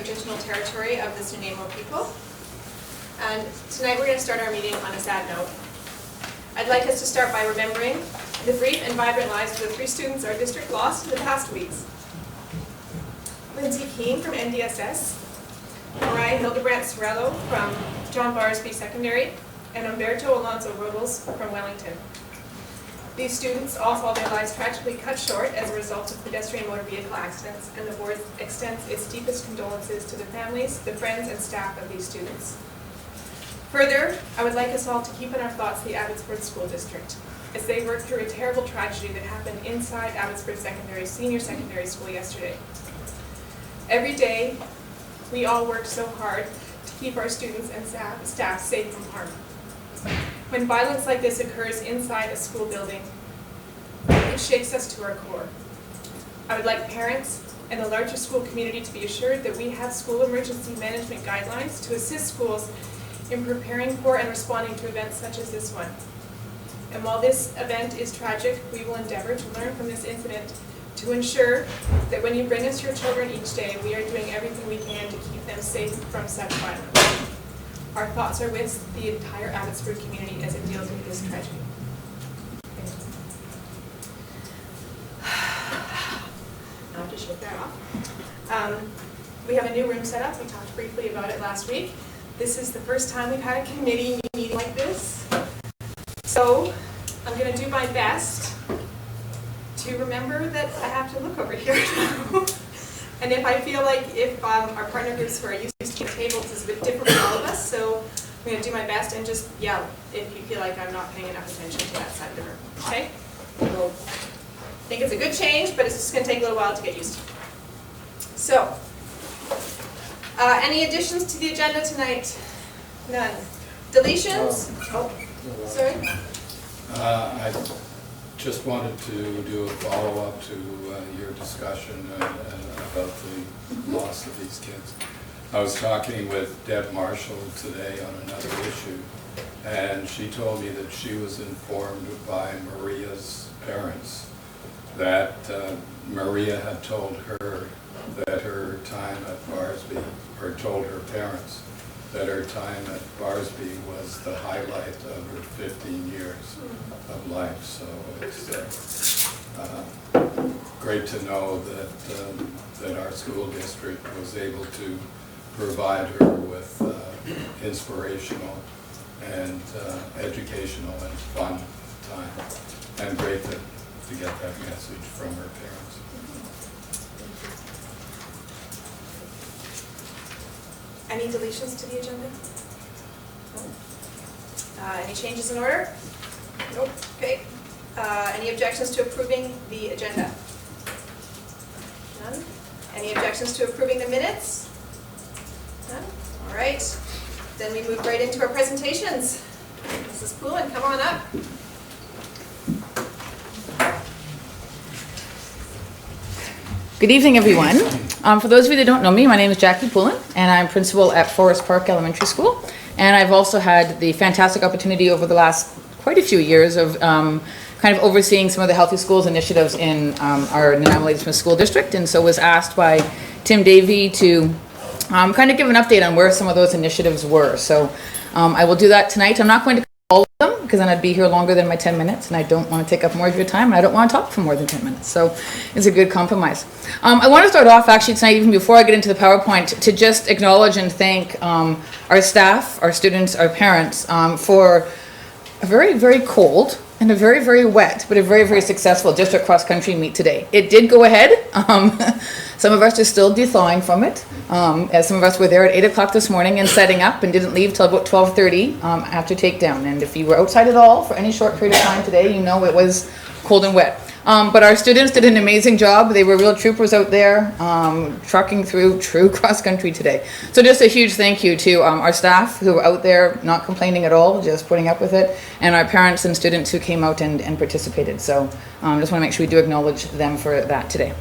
traditional territory of the Sunamo people. And tonight we're going to start our meeting on a sad note. I'd like us to start by remembering the brief and vibrant lives of the 3 students our district lost in the past weeks. Lindsay Keane from NDSS, Mariah Hildebrandt Sorello from John Barsby Secondary, and Umberto Alonso Robles from Wellington. These students all saw their lives tragically cut short as a result of pedestrian motor vehicle accidents, and the board extends its deepest condolences to the families, the friends, and staff of these students. Further, I would like us all to keep in our thoughts the Abbotsford School District, as they worked through a terrible tragedy that happened inside Abbotsford Senior Secondary School yesterday. Every day, we all work so hard to keep our students and staff safe from harm. When violence like this occurs inside a school building, it shakes us to our core. I would like parents and the larger school community to be assured that we have school emergency management guidelines to assist schools in preparing for and responding to events such as this one. And while this event is tragic, we will endeavor to learn from this incident to ensure that when you bring us your children each day, we are doing everything we can to keep them safe from such violence. Our thoughts are with the entire Abbotsford community as it deals with this tragedy. Now I have to shake that off. We have a new room set up. We talked briefly about it last week. This is the first time we've had a committee meeting like this. So I'm going to do my best to remember that I have to look over here now. And if I feel like our partner groups who are used to tables is a bit different for all of us, so I'm going to do my best and just yell if you feel like I'm not paying enough attention to that side of the room. Okay? I think it's a good change, but it's just going to take a little while to get used to. So, any additions to the agenda tonight? None. Deletions? Oh, sorry? I just wanted to do a follow-up to your discussion about the loss of these kids. I was talking with Deb Marshall today on another issue, and she told me that she was informed by Maria's parents that Maria had told her that her time at Barsby, or told her parents that her time at Barsby was the highlight of her 15 years of life. So it's great to know that our school district was able to provide her with inspirational and educational and fun time, and great to get that message from her parents. Any deletions to the agenda? No. Any changes in order? Nope. Okay. Any objections to approving the agenda? None. Any objections to approving the minutes? None. All right. Then we move right into our presentations. Mrs. Poulin, come on up. Good evening, everyone. For those of you that don't know me, my name is Jackie Poulin, and I'm principal at Forest Park Elementary School. And I've also had the fantastic opportunity over the last quite a few years of kind of overseeing some of the Healthy Schools initiatives in our Nanaimo Ladysmith School District, and so was asked by Tim Davey to kind of give an update on where some of those initiatives were. So I will do that tonight. I'm not going to all of them, because then I'd be here longer than my 10 minutes, and I don't want to take up more of your time, and I don't want to talk for more than 10 minutes, so it's a good compromise. I want to start off actually tonight, even before I get into the PowerPoint, to just acknowledge and thank our staff, our students, our parents for a very, very cold and a very, very wet, but a very, very successful district cross-country meet today. It did go ahead. Some of us are still thawing from it, as some of us were there at 8 o'clock this morning and setting up and didn't leave till about 12:30 after takedown. And if you were outside at all for any short period of time today, you know it was cold and wet. But our students did an amazing job. They were real troopers out there, trucking through true cross-country today. So just a huge thank you to our staff who were out there not complaining at all, just putting up with it, and our parents and students who came out and participated. So just want to make sure we do acknowledge them for that today.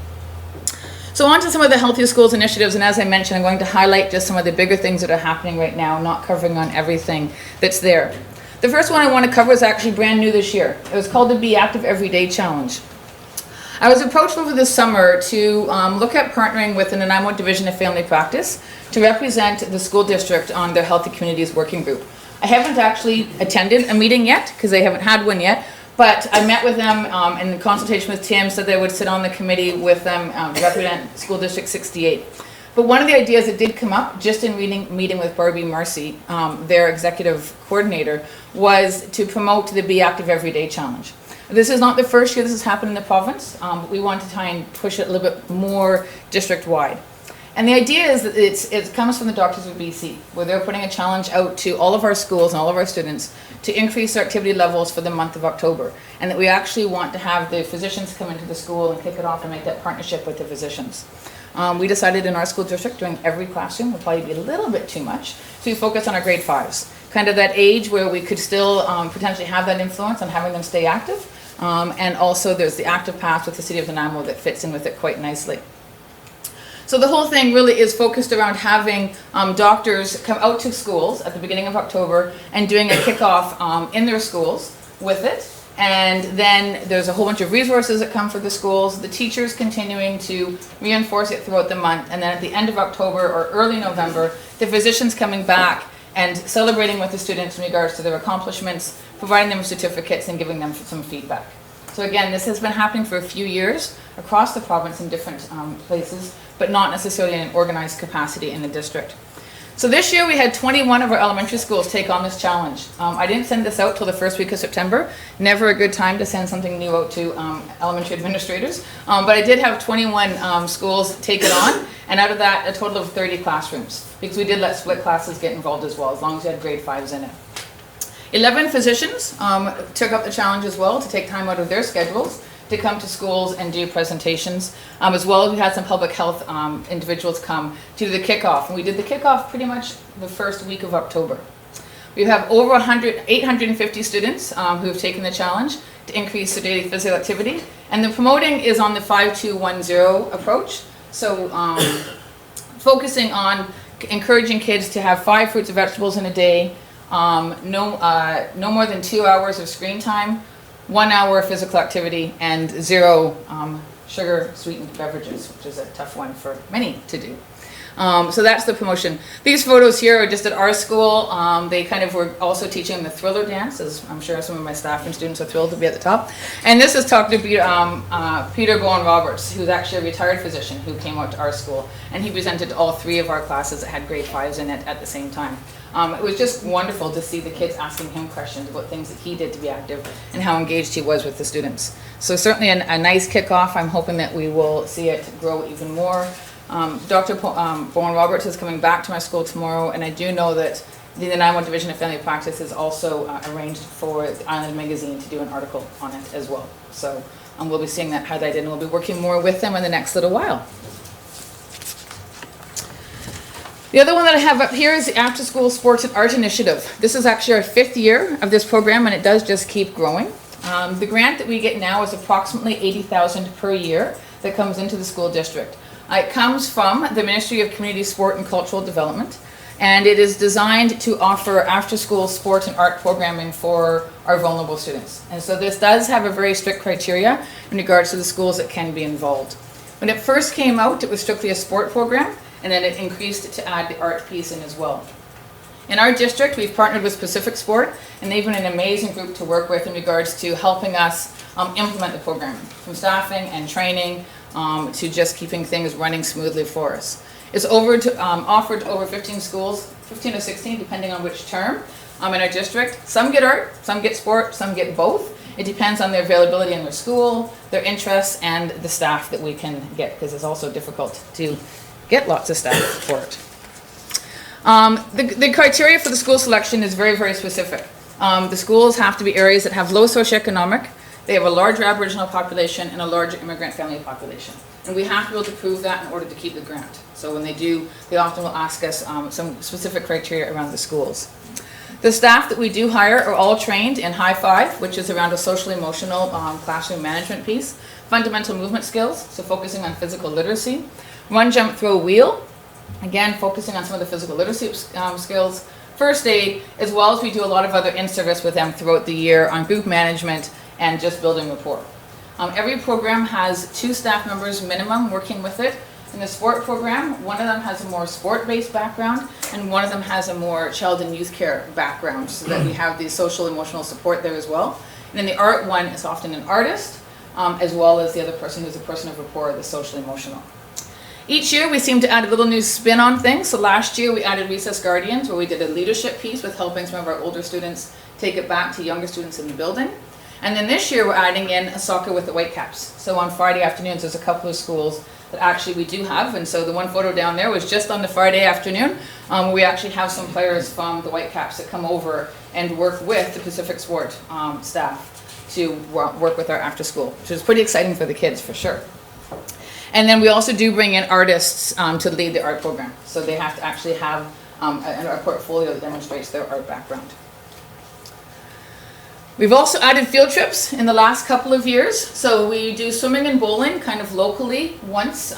So on to some of the Healthy Schools initiatives, and as I mentioned, I'm going to highlight just some of the bigger things that are happening right now, not covering on everything that's there. The first one I want to cover is actually brand new this year. It was called the Be Active Everyday Challenge. I was approached over this summer to look at partnering with the Nanaimo Division of Family Practice to represent the school district on their Healthy Communities Working Group. I haven't actually attended a meeting yet because they haven't had one yet, but I met with them in consultation with Tim, so they would sit on the committee with them to represent School District 68. But one of the ideas that did come up just in meeting with Barbie Marcy, their executive coordinator, was to promote the Be Active Everyday Challenge. This is not the first year this has happened in the province, but we want to try and push it a little bit more district-wide. And the idea is that it comes from the Doctors of BC, where they're putting a challenge out to all of our schools and all of our students to increase their activity levels for the month of October. And that we actually want to have the physicians come into the school and kick it off and make that partnership with the physicians. We decided in our school district doing every classroom would probably be a little bit too much, so we focused on our grade 5s. Kind of that age where we could still potentially have that influence on having them stay active. And also there's the active path with the City of Nanaimo that fits in with it quite nicely. So the whole thing really is focused around having doctors come out to schools at the beginning of October and doing a kickoff in their schools with it. And then there's a whole bunch of resources that come for the schools, the teachers continuing to reinforce it throughout the month. And then at the end of October or early November, the physicians coming back and celebrating with the students in regards to their accomplishments, providing them with certificates and giving them some feedback. So again, this has been happening for a few years across the province in different places, but not necessarily in an organized capacity in the district. So this year we had 21 of our elementary schools take on this challenge. I didn't send this out till the first week of September. Never a good time to send something new out to elementary administrators. But I did have 21 schools take it on, and out of that, a total of 30 classrooms, because we did let split classes get involved as well, as long as you had grade 5s in it. 11 physicians took up the challenge as well to take time out of their schedules to come to schools and do presentations, as well as we had some public health individuals come to do the kickoff. And we did the kickoff pretty much the first week of October. We have over 850 students who have taken the challenge to increase their daily physical activity. And the promoting is on the 5-2-1-0 approach. So focusing on encouraging kids to have 5 fruits and vegetables in a day, no more than 2 hours of screen time, 1 hour of physical activity, and 0 sugar sweetened beverages, which is a tough one for many to do. So that's the promotion. These photos here are just at our school. They kind of were also teaching the thriller dance, as I'm sure some of my staff and students are thrilled to be at the top. And this is talking to Peter Bowen Roberts, who's actually a retired physician who came out to our school, and he presented to all 3 of our classes that had grade 5s in it at the same time. It was just wonderful to see the kids asking him questions about things that he did to be active and how engaged he was with the students. So certainly a nice kickoff. I'm hoping that we will see it grow even more. Dr. Bowen Roberts is coming back to my school tomorrow, and I do know that the Nanaimo Division of Family Practice has also arranged for the Island Magazine to do an article on it as well. So we'll be seeing that highlighted, and we'll be working more with them in the next little while. The other one that I have up here is the After School Sports and Art Initiative. This is actually our 5th year of this program, and it does just keep growing. The grant that we get now is approximately $80,000 per year that comes into the school district. It comes from the Ministry of Community Sport and Cultural Development, and it is designed to offer after-school sports and art programming for our vulnerable students. And so this does have a very strict criteria in regards to the schools that can be involved. When it first came out, it was strictly a sport program, and then it increased to add the art piece in as well. In our district, we've partnered with Pacific Sport, and they've been an amazing group to work with in regards to helping us implement the program, from staffing and training to just keeping things running smoothly for us. It's offered to over 15 schools, 15 or 16, depending on which term in our district. Some get art, some get sport, some get both. It depends on their availability in their school, their interests, and the staff that we can get, because it's also difficult to get lots of staff for it. The criteria for the school selection is very, very specific. The schools have to be areas that have low socioeconomic, they have a large Aboriginal population and a large immigrant family population. And we have to be able to prove that in order to keep the grant. So when they do, they often will ask us some specific criteria around the schools. The staff that we do hire are all trained in High Five, which is around a social emotional classroom management piece, fundamental movement skills, so focusing on physical literacy, run, jump, throw, wheel, again focusing on some of the physical literacy skills, first aid, as well as we do a lot of other in-service with them throughout the year on group management and just building rapport. Every program has 2 staff members minimum working with it. In the sport program, one of them has a more sport-based background, and one of them has a more child and youth care background, so that we have the social emotional support there as well. And then the art one is often an artist, as well as the other person who's a person of rapport, the social emotional. Each year we seem to add a little new spin on things. So last year we added Recess Guardians, where we did a leadership piece with helping some of our older students take it back to younger students in the building. And then this year we're adding in a soccer with the Whitecaps. So on Friday afternoons there's a couple of schools that actually we do have, and so the one photo down there was just on the Friday afternoon. We actually have some players from the Whitecaps that come over and work with the Pacific Sport staff to work with our after school, which is pretty exciting for the kids for sure. And then we also do bring in artists to lead the art program, so they have to actually have a portfolio that demonstrates their art background. We've also added field trips in the last couple of years. So we do swimming and bowling kind of locally once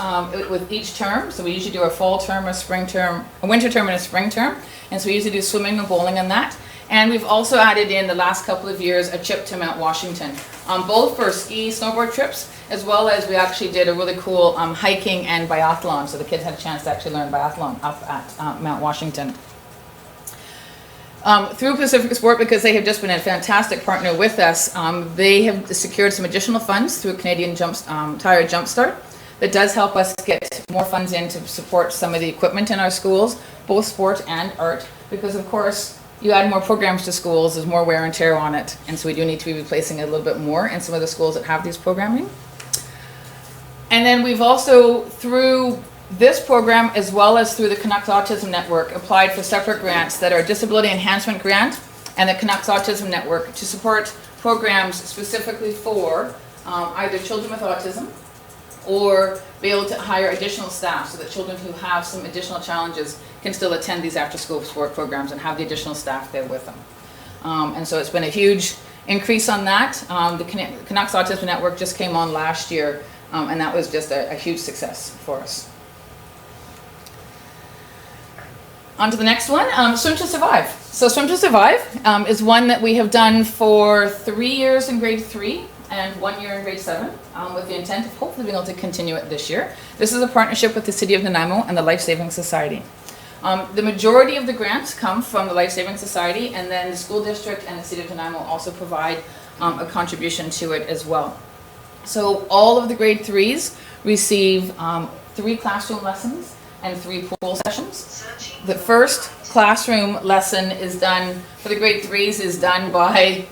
with each term. So we usually do a fall term, a spring term, a winter term and a spring term. And so we usually do swimming and bowling on that. And we've also added in the last couple of years a trip to Mount Washington, both for ski, snowboard trips, as well as we actually did a really cool hiking and biathlon. So the kids had a chance to actually learn biathlon up at Mount Washington. Through Pacific Sport, because they have just been a fantastic partner with us, they have secured some additional funds through Canadian Tire Jumpstart that does help us get more funds in to support some of the equipment in our schools, both sport and art, because of course you add more programs to schools, there's more wear and tear on it, and so we do need to be replacing it a little bit more in some of the schools that have these programming. And then we've also, through this program, as well as through the Canucks Autism Network, applied for separate grants that are Disability Enhancement Grant and the Canucks Autism Network to support programs specifically for either children with autism or be able to hire additional staff so that children who have some additional challenges can still attend these after-school sport programs and have the additional staff there with them. And so it's been a huge increase on that. The Canucks Autism Network just came on last year, and that was just a huge success for us. On to the next one, Swim to Survive. So Swim to Survive is one that we have done for 3 years in grade 3 and 1 year in grade 7, with the intent of hopefully being able to continue it this year. This is a partnership with the City of Nanaimo and the Life Saving Society. The majority of the grants come from the Life Saving Society, and then the school district and the City of Nanaimo also provide a contribution to it as well. So all of the grade 3s receive 3 classroom lessons and 3 pool sessions. The first classroom lesson is done for the grade 3s is done by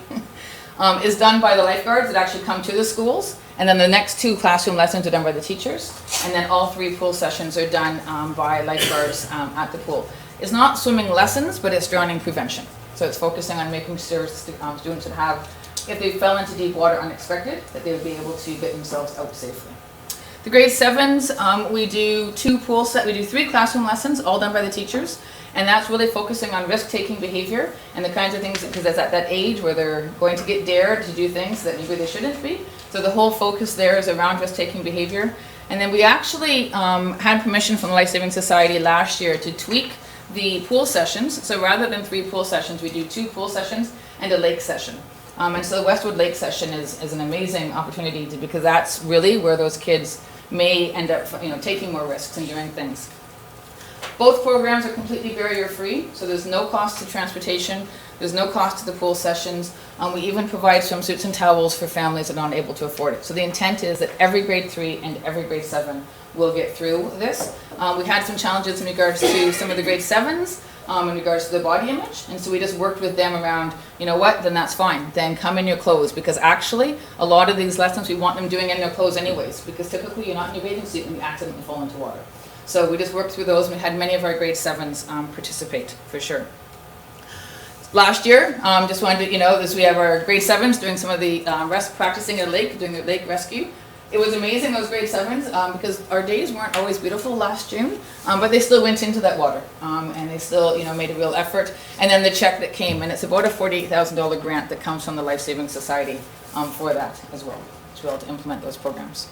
the lifeguards that actually come to the schools, and then the next 2 classroom lessons are done by the teachers, and then all 3 pool sessions are done by lifeguards at the pool. It's not swimming lessons, but it's drowning prevention. So it's focusing on making sure students would have, if they fell into deep water unexpected, that they would be able to get themselves out safely. The grade 7s, we do 3 classroom lessons, all done by the teachers, and that's really focusing on risk-taking behavior and the kinds of things, because it's at that age where they're going to get dared to do things that maybe they shouldn't be. So the whole focus there is around risk-taking behavior. And then we actually had permission from the Life Saving Society last year to tweak the pool sessions. So rather than 3 pool sessions, we do 2 pool sessions and a lake session. And so the Westwood Lake session is an amazing opportunity because that's really where those kids may end up, taking more risks and doing things. Both programs are completely barrier-free, so there's no cost to transportation, there's no cost to the pool sessions. We even provide swimsuits and towels for families that aren't able to afford it. So the intent is that every grade 3 and every grade 7 will get through this. We had some challenges in regards to some of the grade 7s, in regards to the body image, and so we just worked with them around, then that's fine, then come in your clothes, because actually a lot of these lessons we want them doing in their clothes anyways, because typically you're not in your bathing suit and you accidentally fall into water. So we just worked through those, and we had many of our grade 7s participate for sure. Last year, just wanted to, we have our grade 7s doing some of the practicing at a lake, doing the lake rescue. It was amazing, those grade 7s, because our days weren't always beautiful last June, but they still went into that water, and they still, made a real effort. And then the check that came, and it's about a $48,000 grant that comes from the Life Saving Society for that as well, to be able to implement those programs.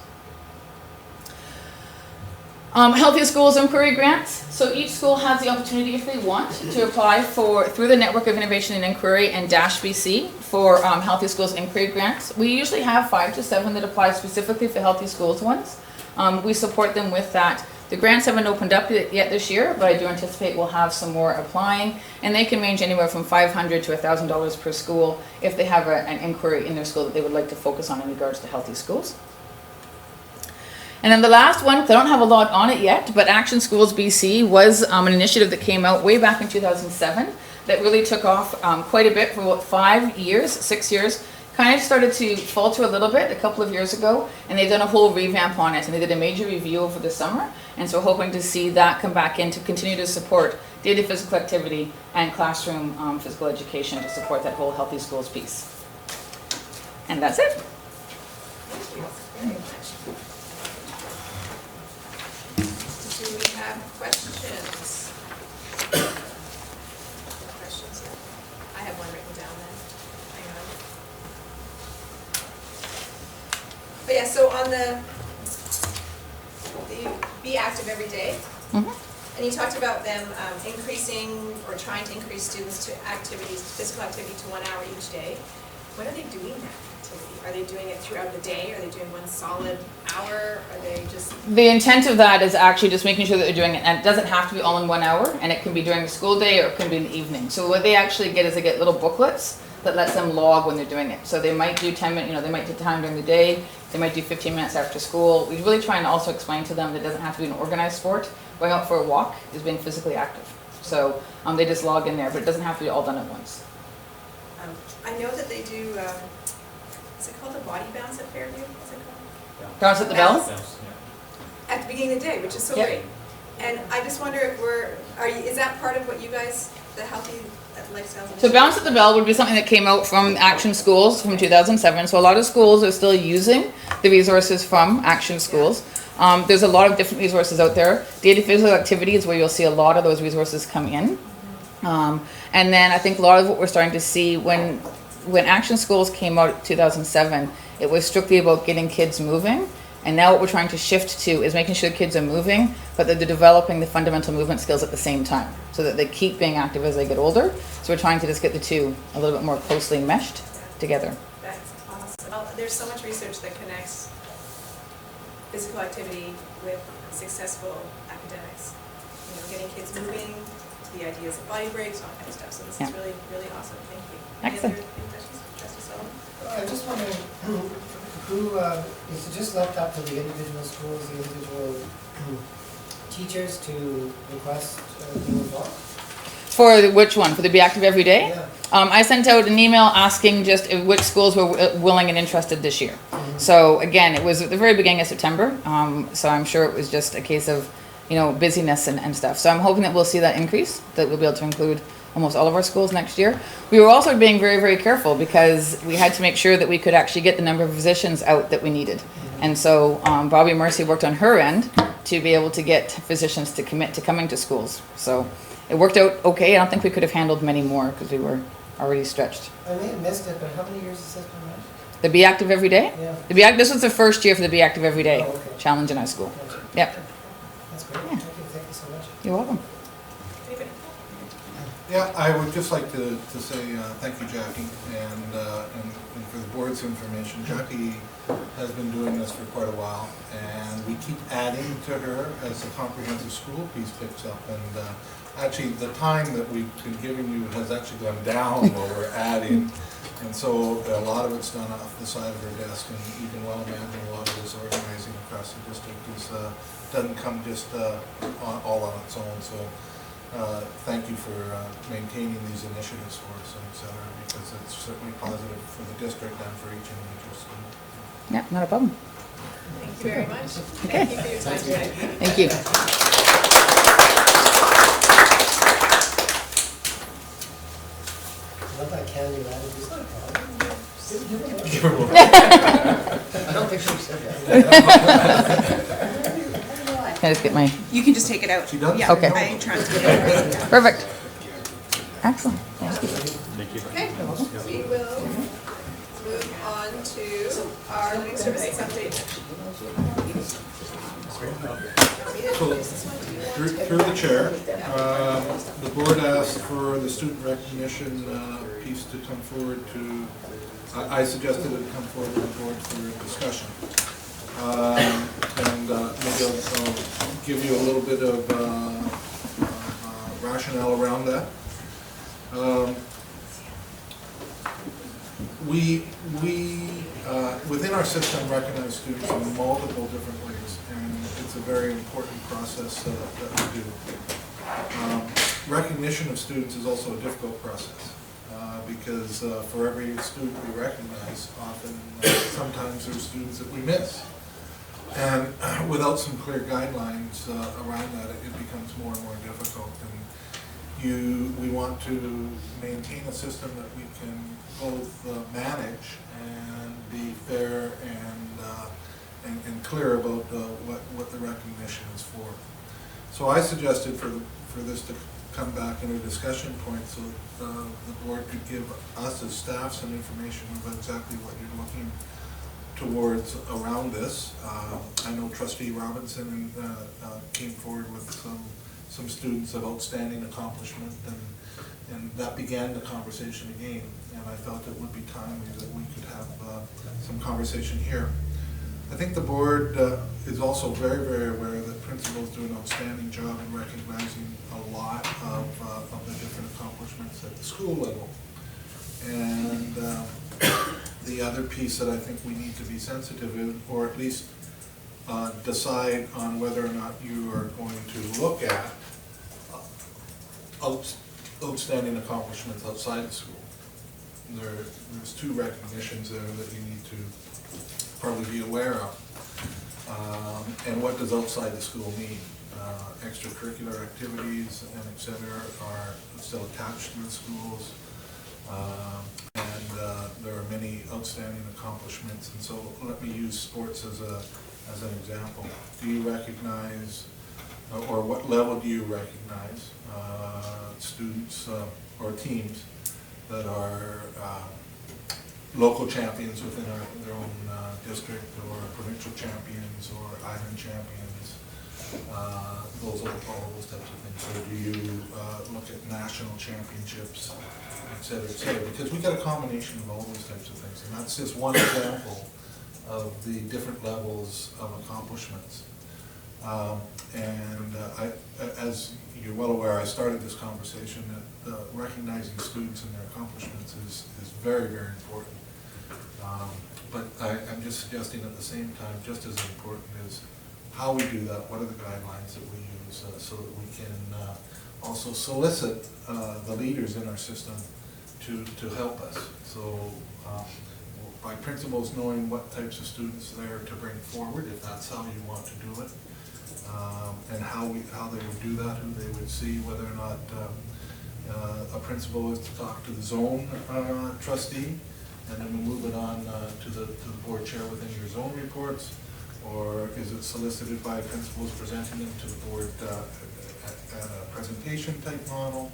Healthy Schools Inquiry Grants. So each school has the opportunity, if they want, to apply through the Network of Innovation and Inquiry and Dash BC for Healthy Schools Inquiry Grants. We usually have 5 to 7 that apply specifically for Healthy Schools ones. We support them with that. The grants haven't opened up yet this year, but I do anticipate we'll have some more applying, and they can range anywhere from $500 to $1,000 per school if they have an inquiry in their school that they would like to focus on in regards to healthy schools. And then the last one, I don't have a lot on it yet, but Action Schools BC was an initiative that came out way back in 2007 that really took off quite a bit for about 5 years, 6 years. Kind of started to falter a little bit a couple of years ago, and they've done a whole revamp on it, and they did a major review over the summer, and so hoping to see that come back in to continue to support daily physical activity and classroom physical education to support that whole healthy schools piece. And that's it. Thank you very much. Do we have questions? Questions? I have one written down then. Hang on. But yeah, so on the Be Active Every Day, and you talked about them increasing or trying to increase students to activities, physical activity to 1 hour each day. When are they doing that activity? Are they doing it throughout the day? Are they doing one solid hour? Are they just... The intent of that is actually just making sure that they're doing it, and it doesn't have to be all in 1 hour, and it can be during the school day or it can be in the evening. So what they actually get is they get little booklets that lets them log when they're doing it. So they might do 10 minutes, they might do time during the day, they might do 15 minutes after school. We really try and also explain to them that it doesn't have to be an organized sport. Going out for a walk is being physically active. So they just log in there, but it doesn't have to be all done at once. I know that they do, is it called the Body Bounce at Fairview? What's it called? Bounce at the bell? Bounce. At the beginning of the day, which is so Yep. great. And I just wonder if is that part of what you guys, the healthy lifestyles? So Bounce at the Bell would be something that came out from Action Schools from 2007. So a lot of schools are still using the resources from Action Schools. There's a lot of different resources out there. Daily physical activity is where you'll see a lot of those resources come in. And then I think a lot of what we're starting to see when Action Schools came out in 2007, it was strictly about getting kids moving. And now what we're trying to shift to is making sure the kids are moving, but that they're developing the fundamental movement skills at the same time, so that they keep being active as they get older. So we're trying to just get the two a little bit more closely meshed together. That's awesome. Well, there's so much research that connects physical activity with successful academics. Getting kids moving, the ideas of body breaks, all kind of stuff. So this is really, really awesome. Thank you. Excellent. Any questions? Trustee Sullivan? I'm just wondering, who is it just left up to the individual schools, the individual teachers to request being involved? For which one? For the Be Active Every Day? Yeah. I sent out an email asking just which schools were willing and interested this year. So again, it was at the very beginning of September, so I'm sure it was just a case of busyness and stuff. So I'm hoping that we'll see that increase, that we'll be able to include almost all of our schools next year. We were also being very, very careful because we had to make sure that we could actually get the number of physicians out that we needed. And so Bobby Mercy worked on her end to be able to get physicians to commit to coming to schools. So it worked out okay. I don't think we could have handled many more because we were already stretched. I may have missed it, but how many years has this been running? The Be Active Every Day? Yeah. This was the first year for the Be Active Every Day Oh, okay. challenge in our school. Gotcha. Yep. That's great. Yeah. Thank you so much. You're welcome. Anybody? Yeah, I would just like to say thank you, Jackie, and for the board's information. Jackie has been doing this for quite a while, and we keep adding to her as the comprehensive school piece picks up. And actually, the time that we've been giving you has actually gone down while we're adding. And so a lot of it's done off the side of her desk, and you can well imagine a lot of this organizing across the district doesn't come just all on its own. So thank you for maintaining these initiatives for us, et cetera, because it's certainly positive for the district and for each individual student. Yeah, not a problem. Thank you very much. Thank you for your time today. Thank you. I love that candy man. It's not a problem. Give her one. I don't think she said that. Can I just get my, You can just take it out. She does? Yeah, Okay. I transferred it. perfect. Excellent. Thank you. Okay, we will move on to our learning services update. So, through the chair, the board asked for the student recognition piece to come forward to, I suggested it come forward to the board for discussion. And maybe I'll give you a little bit of rationale around that. We within our system recognize students in multiple different ways, and it's a very important process that we do. Recognition of students is also a difficult process because for every student we recognize, often sometimes there's students that we miss. And without some clear guidelines around that, it becomes more and more difficult. And we want to maintain a system that we can both manage and be fair and clear about what the recognition is for. So I suggested for this to come back in a discussion point so the board could give us as staff some information about exactly what you're looking towards around this. I know Trustee Robinson came forward with some students of outstanding accomplishment, and that began the conversation again. And I felt it would be timely that we could have some conversation here. I think the board is also very, very aware that principals do an outstanding job in recognizing a lot of the different accomplishments at the school level. And the other piece that I think we need to be sensitive in, or at least decide on whether or not you are going to look at outstanding accomplishments outside the school. There's two recognitions there that you need to probably be aware of. And what does outside the school mean? Extracurricular activities and et cetera are still attached to the schools. There are many outstanding accomplishments, and so let me use sports as an example. Do you recognize, or what level do you recognize students or teams that are local champions within their own district, or provincial champions, or island champions? All those types of things. So do you look at national championships, et cetera, because we got a combination of all those types of things, and that's just one example of the different levels of accomplishments. As you're well aware, I started this conversation that recognizing students and their accomplishments is very, very important. But I'm just suggesting at the same time, just as important is how we do that, what are the guidelines that we use so that we can also solicit the leaders in our system to help us. So by principals knowing what types of students there to bring forward, if that's how you want to do it, and how they would do that, who they would see, whether or not a principal is to talk to the zone trustee, and then we move it on to the board chair within your zone reports, or is it solicited by principals presenting them to the board at a presentation type model,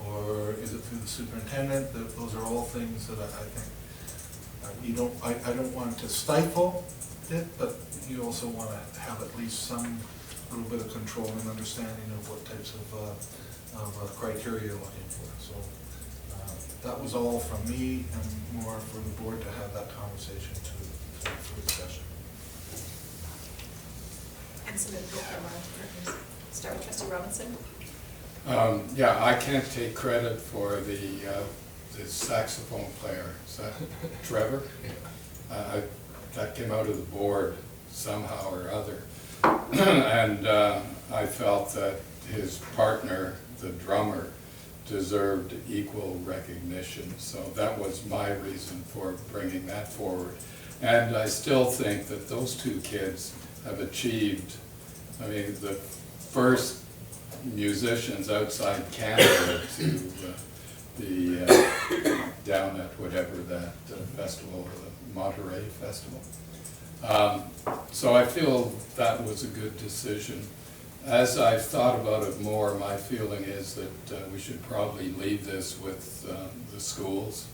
or is it through the superintendent? Those are all things that I think I don't want to stifle it, but you also want to have at least some little bit of control and understanding of what types of criteria you're looking for. So that was all from me, and more for the board to have that conversation for discussion. And some input from our partners. Start with Trustee Robinson. Yeah, I can't take credit for the saxophone player. Is that Trevor? That came out of the board somehow or other. And I felt that his partner, the drummer, deserved equal recognition. So that was my reason for bringing that forward. And I still think that those two kids have achieved, I mean, the first musicians outside Canada to the down at whatever that festival, the Monterey Festival. So I feel that was a good decision. As I've thought about it more, my feeling is that we should probably leave this with the schools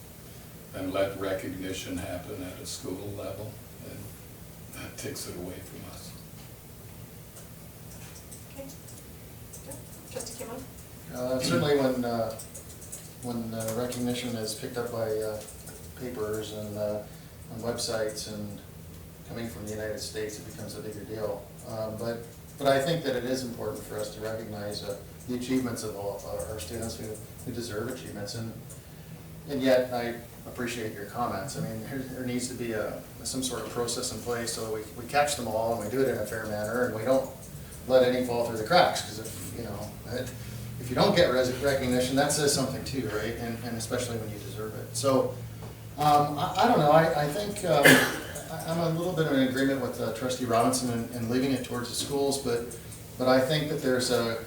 and let recognition happen at a school level, and that takes it away from us. Okay. Yeah. Trustee Kimball? Certainly when recognition is picked up by papers and on websites and coming from the United States, it becomes a bigger deal. But I think that it is important for us to recognize the achievements of all our students who deserve achievements. And yet, I appreciate your comments. I mean, there needs to be some sort of process in place so that we catch them all and we do it in a fair manner and we don't let any fall through the cracks. Because if you don't get recognition, that says something too, right? And especially when you deserve it. So, I don't know. I think I'm a little bit in agreement with Trustee Robinson in leaving it towards the schools, but I think that there's a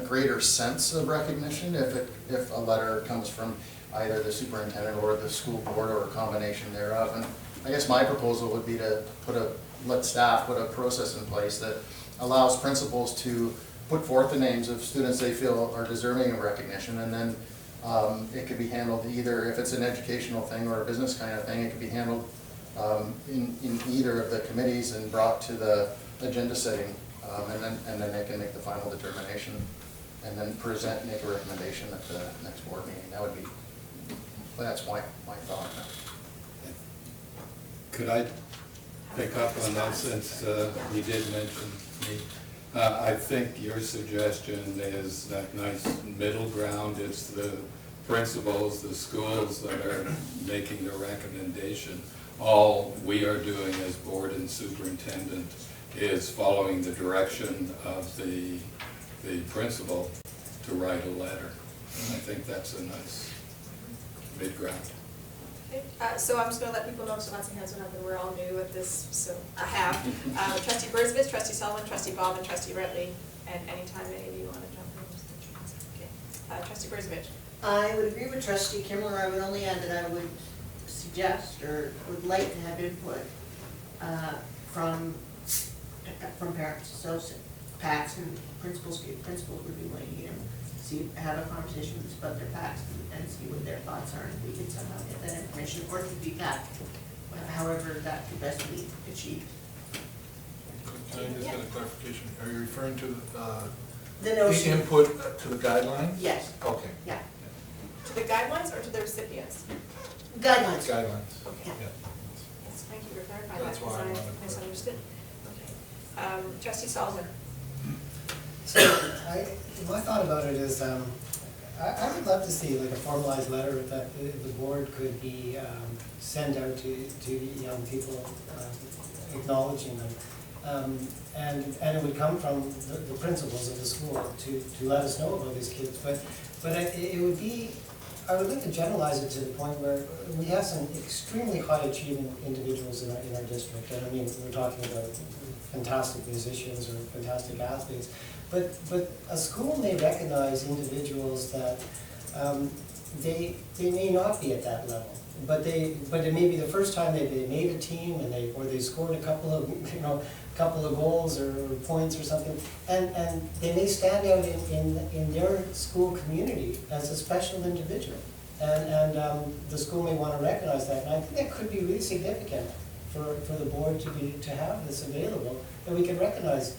greater sense of recognition if a letter comes from either the superintendent or the school board or a combination thereof. And I guess my proposal would be to let staff put a process in place that allows principals to put forth the names of students they feel are deserving of recognition, and then it could be handled either, if it's an educational thing or a business kind of thing, it could be handled in either of the committees and brought to the agenda setting, and then they can make the final determination and then make a recommendation at the next board meeting. That's my thought. Could I pick up on that since you did mention me? I think your suggestion is that nice middle ground. It's the principals, the schools that are making the recommendation. All we are doing as board and superintendent is following the direction of the principal to write a letter. And I think that's a nice mid-ground. Okay, so I'm just going to let people know, so lots of hands went up, and we're all new at this, so I have. Trustee Burzovich, Trustee Sullivan, Trustee Bob, and Trustee Redley, and anytime any of you want to jump in. Okay. Trustee Burzovich. I would agree with Trustee Kimmler. I would only add that I would suggest or would like to have input from parents. So PACs and principals would be waiting here. Have a conversation about their PACs and see what their thoughts are, and if we can somehow get that information, or it could be PAC, however that could best be achieved. Can I just get a clarification? Are you referring to The notion. input to the guidelines? Yes, Okay. yeah. To the guidelines or to the recipients? Guidelines. Guidelines. Okay. Yeah. Yes, thank you for clarifying that, That's because why I I wanted to- misunderstood. Okay. Trustee Sullivan. So my thought about it is, I would love to see like a formalized letter that the board could be send out to young people, acknowledging them. And it would come from the principals of the school to let us know about these kids. But it would be, I would like to generalize it to the point where we have some extremely high achieving individuals in our district. And I mean, we're talking about fantastic musicians or fantastic athletes. But a school may recognize individuals that they may not be at that level, but it may be the first time they made a team and they scored a couple of goals or points or something, and they may stand out in their school community as a special individual, and the school may want to recognize that, and I think that could be really significant for the board to have this available, and we can recognize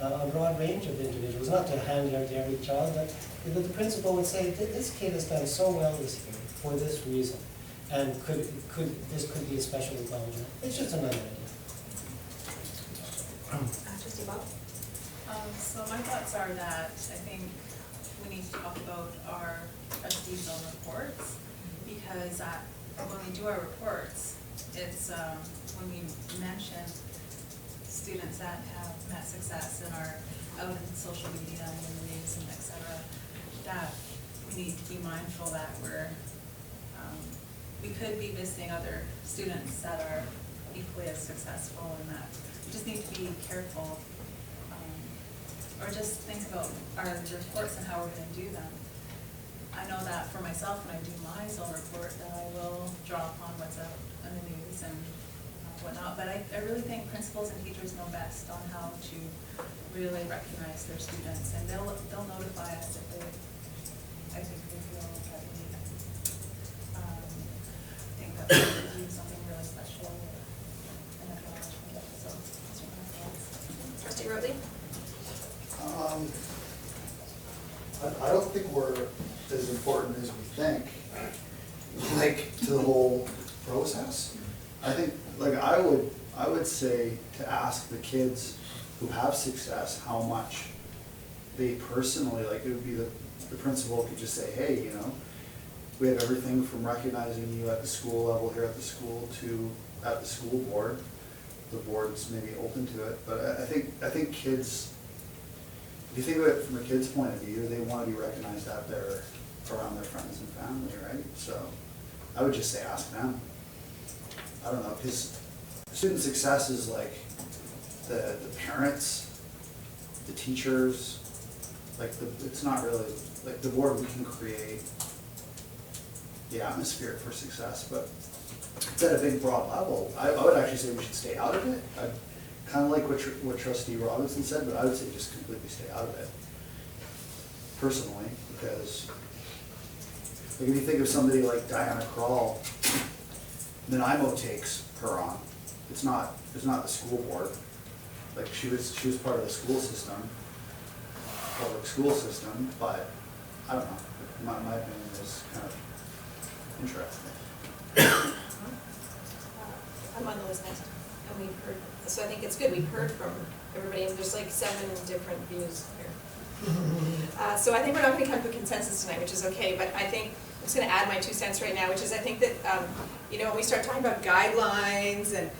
a broad range of individuals, not to hand it out to every child, but the principal would say, this kid has done so well this year for this reason, and this could be a special acknowledgement. It's just another idea. Trustee Bob. So my thoughts are that I think we need to talk about our trustee zone reports, because when we do our reports, it's when we mention students that have met success and are out in social media and in the news and et cetera, that we need to be mindful that we could be missing other students that are equally as successful, and that we just need to be careful, or just think about our reports and how we're going to do them. I know that for myself, when I do my zone report, that I will draw upon what's out in the news and whatnot, but I really think principals and teachers know best on how to really recognize their students, and they'll notify us if I think they feel that we need think that we're doing something really special and acknowledgement. So that's what my thoughts. Trustee Rotley. I don't think we're as important as we think, like, to the whole process. I think, like, I would say to ask the kids who have success how much they personally, like, it would be the principal could just say, hey, you know, we have everything from recognizing you at the school level here at the school to at the school board. The board's maybe open to it, but I think kids, if you think of it from a kid's point of view, they want to be recognized out there around their friends and family, right? So I would just say ask them. I don't know, because student success is like the parents, the teachers, like it's not really, like the board, we can create the atmosphere for success, but it's at a big broad level. I would actually say we should stay out of it. I kind of like what Trustee Robinson said, but I would say just completely stay out of it, personally, because like if you think of somebody like Diana Krall, Nanaimo takes her on. It's not the school board. Like she was part of the school system, public school system, but I don't know. My opinion is kind of interesting. I'm on the list next, and we've heard, so I think it's good, we've heard from everybody, and there's like 7 different views here. So I think we're not gonna come to a consensus tonight, which is okay, but I think, I'm just gonna add my 2 cents right now, which is I think that, you know, when we start talking about guidelines and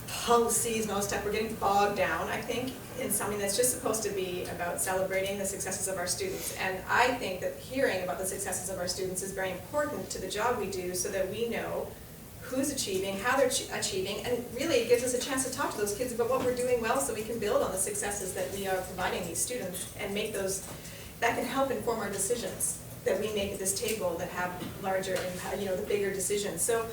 policies and all this stuff, we're getting bogged down, I think, in something that's just supposed to be about celebrating the successes of our students. And I think that hearing about the successes of our students is very important to the job we do, so that we know who's achieving, how they're achieving, and really it gives us a chance to talk to those kids about what we're doing well, so we can build on the successes that we are providing these students and make those, that can help inform our decisions that we make at this table that have larger impact, you know, the bigger decisions. So,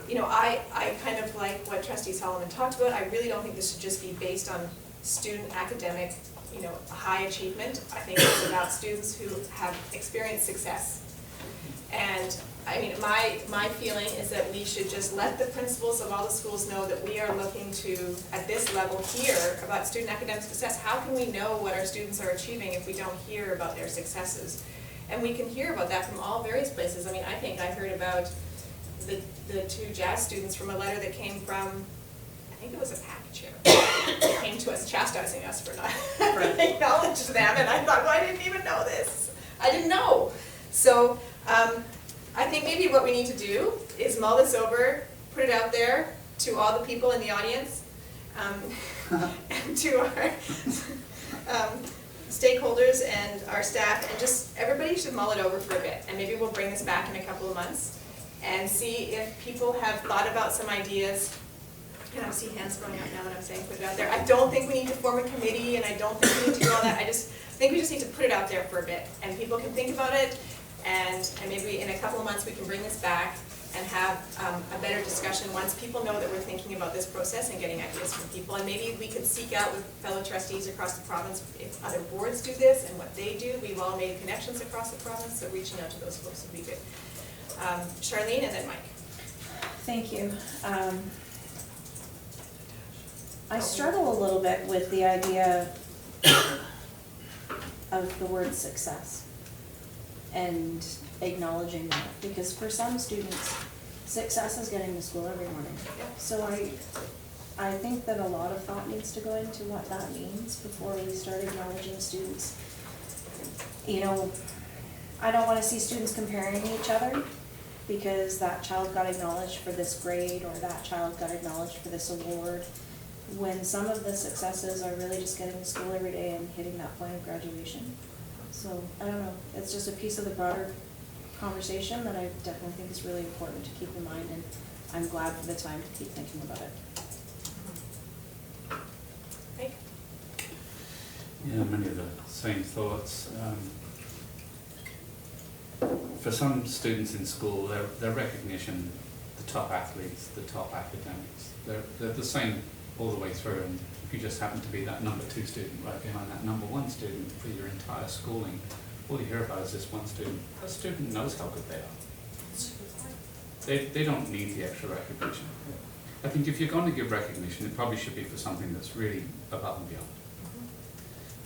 you know, I kind of like what Trustee Solomon talked about. I really don't think this should just be based on student academic, you know, high achievement. I think it's about students who have experienced success. And I mean, my feeling is that we should just let the principals of all the schools know that we are looking to, at this level here, about student academic success. How can we know what our students are achieving if we don't hear about their successes? And we can hear about that from all various places. I mean, I think I heard about the 2 jazz students from a letter that came from, I think it was a PAC chair, that came to us chastising us for not acknowledging them, and I thought, well, I didn't even know this. I didn't know. So I think maybe what we need to do is mull this over, put it out there to all the people in the audience, and to our stakeholders and our staff, and just everybody should mull it over for a bit, and maybe we'll bring this back in a couple of months and see if people have thought about some ideas. And I see hands going up now that I'm saying put it out there. I don't think we need to form a committee, and I don't think we need to do all that. I think we just need to put it out there for a bit, and people can think about it, and maybe in a couple of months we can bring this back and have a better discussion once people know that we're thinking about this process and getting ideas from people. And maybe we could seek out with fellow trustees across the province if other boards do this and what they do. We've all made connections across the province, so reaching out to those folks would be good. Charlene and then Mike. Thank you. I struggle a little bit with the idea of the word success and acknowledging that, because for some students, success is getting to school every morning. So I think that a lot of thought needs to go into what that means before we start acknowledging students. You know, I don't want to see students comparing each other because that child got acknowledged for this grade or that child got acknowledged for this award, when some of the successes are really just getting to school every day and hitting that point of graduation. So, I don't know, it's just a piece of the broader conversation that I definitely think is really important to keep in mind, and I'm glad for the time to keep thinking about it. Mike? Yeah, many of the same thoughts. For some students in school, their recognition, the top athletes, the top academics, they're the same all the way through, and if you just happen to be that number 2 student right behind that number 1 student for your entire schooling, all you hear about is this one student. That student knows how good they are. They don't need the extra recognition. I think if you're going to give recognition, it probably should be for something that's really above and beyond.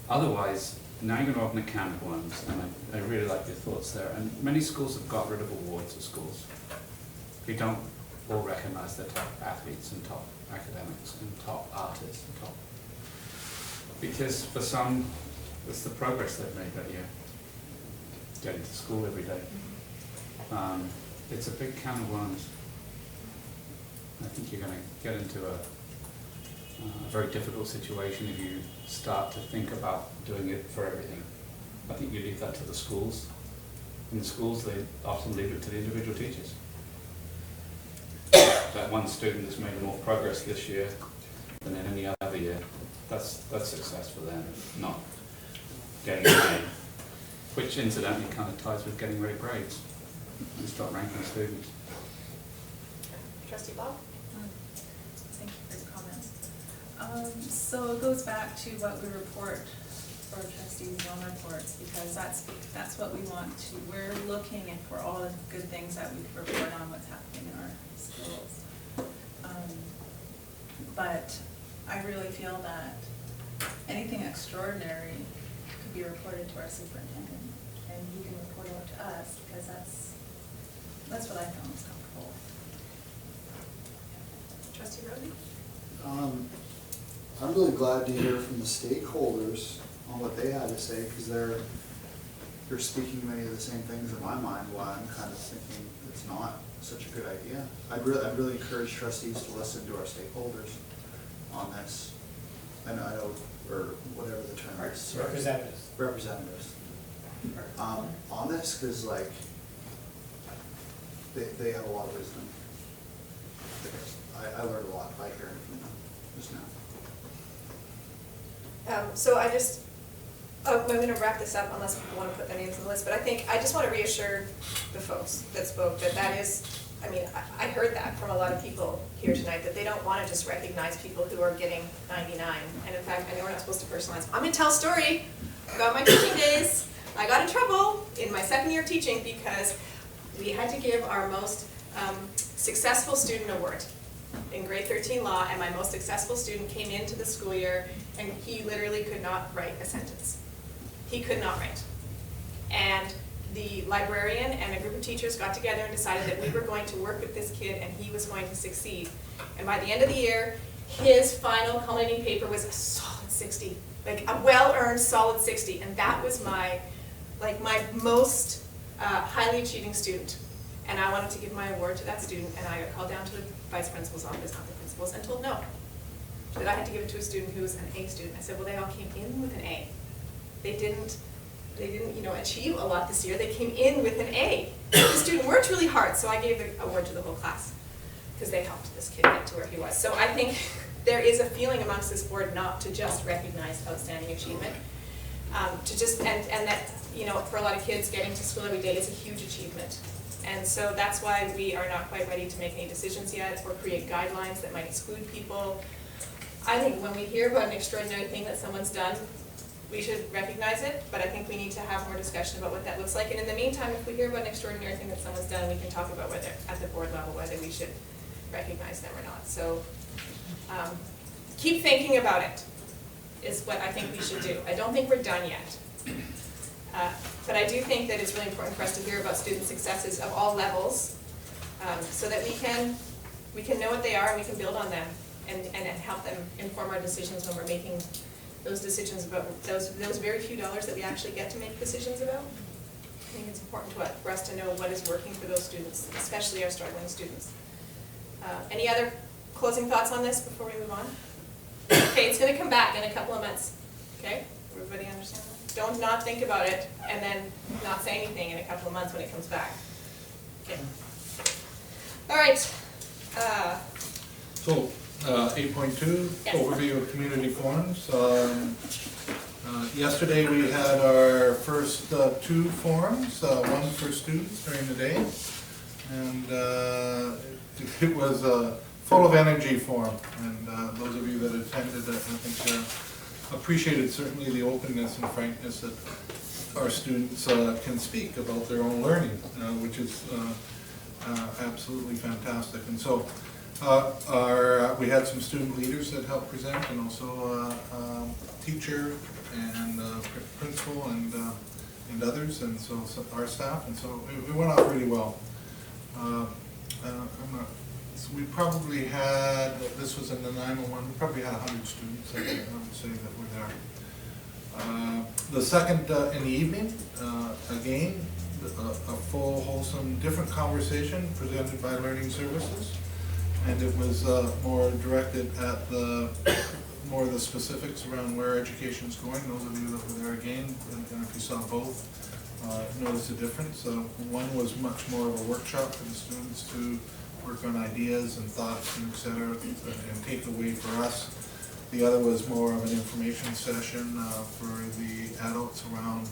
Otherwise, now you're going to open a can of worms, and I really like your thoughts there. And many schools have got rid of awards at schools. They don't all recognise their top athletes and top academics and top artists and top. Because for some, it's the progress they've made that year. Getting to school every day. It's a big can of worms. I think you're going to get into a very difficult situation if you start to think about doing it for everything. I think you leave that to the schools. In the schools, they often leave it to the individual teachers. That one student has made more progress this year than in any other year. That's success for them, not getting an A, which incidentally kind of ties with getting great grades. You start ranking students. Trustee Bob? Thank you for your comments. So it goes back to what we report for trustees' own reports, because that's what we want to, we're looking for all the good things that we can report on what's happening in our schools. But I really feel that anything extraordinary could be reported to our superintendent, and he can report it to us, because that's what I feel most comfortable with. Trustee Roby? I'm really glad to hear from the stakeholders on what they had to say, because they're speaking many of the same things in my mind, why I'm kind of thinking it's not such a good idea. I'd really encourage trustees to listen to our stakeholders on this. I know, or whatever the term is. Sorry. Representatives. On this, because like, they have a lot of wisdom. I learned a lot by hearing from them just now. So I'm going to wrap this up unless people want to put their names on the list, but I just want to reassure the folks that spoke that is, I mean, I heard that from a lot of people here tonight, that they don't want to just recognize people who are getting 99. And in fact, I know we're not supposed to personalize. I'm going to tell a story about my teaching days. I got in trouble in my second year of teaching because we had to give our most successful student award in grade 13 law, and my most successful student came into the school year and he literally could not write a sentence. He could not write. And the librarian and a group of teachers got together and decided that we were going to work with this kid and he was going to succeed. And by the end of the year, his final culminating paper was a solid 60, like a well-earned solid 60. And that was my most highly achieving student. And I wanted to give my award to that student, and I got called down to the vice principal's office, not the principal's, and told no. That I had to give it to a student who was an A student. I said, well, they all came in with an A. They didn't achieve a lot this year. They came in with an A. The student worked really hard, so I gave the award to the whole class because they helped this kid get to where he was. So I think there is a feeling amongst this board not to just recognize outstanding achievement, to just and that for a lot of kids, getting to school every day is a huge achievement. And so that's why we are not quite ready to make any decisions yet or create guidelines that might exclude people. I think when we hear about an extraordinary thing that someone's done, we should recognize it, but I think we need to have more discussion about what that looks like. And in the meantime, if we hear about an extraordinary thing that someone's done, we can talk about whether, at the board level, whether we should recognize them or not. So keep thinking about it is what I think we should do. I don't think we're done yet. But I do think that it's really important for us to hear about student successes of all levels, so that we can know what they are and we can build on them and help them inform our decisions when we're making those decisions about those very few dollars that we actually get to make decisions about. I think it's important for us to know what is working for those students, especially our struggling students. Any other closing thoughts on this before we move on? Okay, it's going to come back in a couple of months. Okay, everybody understand that? Don't not think about it and then not say anything in a couple of months when it comes back. Okay. All right. So, 8.2, Yes. overview of community forums. Yesterday we had our first two forums, one for students during the day, and it was full of energy forum. And those of you that attended, I think appreciated certainly the openness and frankness that our students can speak about their own learning, which is absolutely fantastic. And so We had some student leaders that helped present, and also teacher and principal and others, and so our staff, and so it went off really well. So we probably had, this was in the 901, we probably had 100 students, I would say, that were there. The second in the evening, again, a full, wholesome, different conversation presented by Learning Services. And it was more directed at more of the specifics around where education's going. Those of you that were there again, and if you saw both, noticed the difference. One was much more of a workshop for the students to work on ideas and thoughts and et cetera, and take away for us. The other was more of an information session for the adults around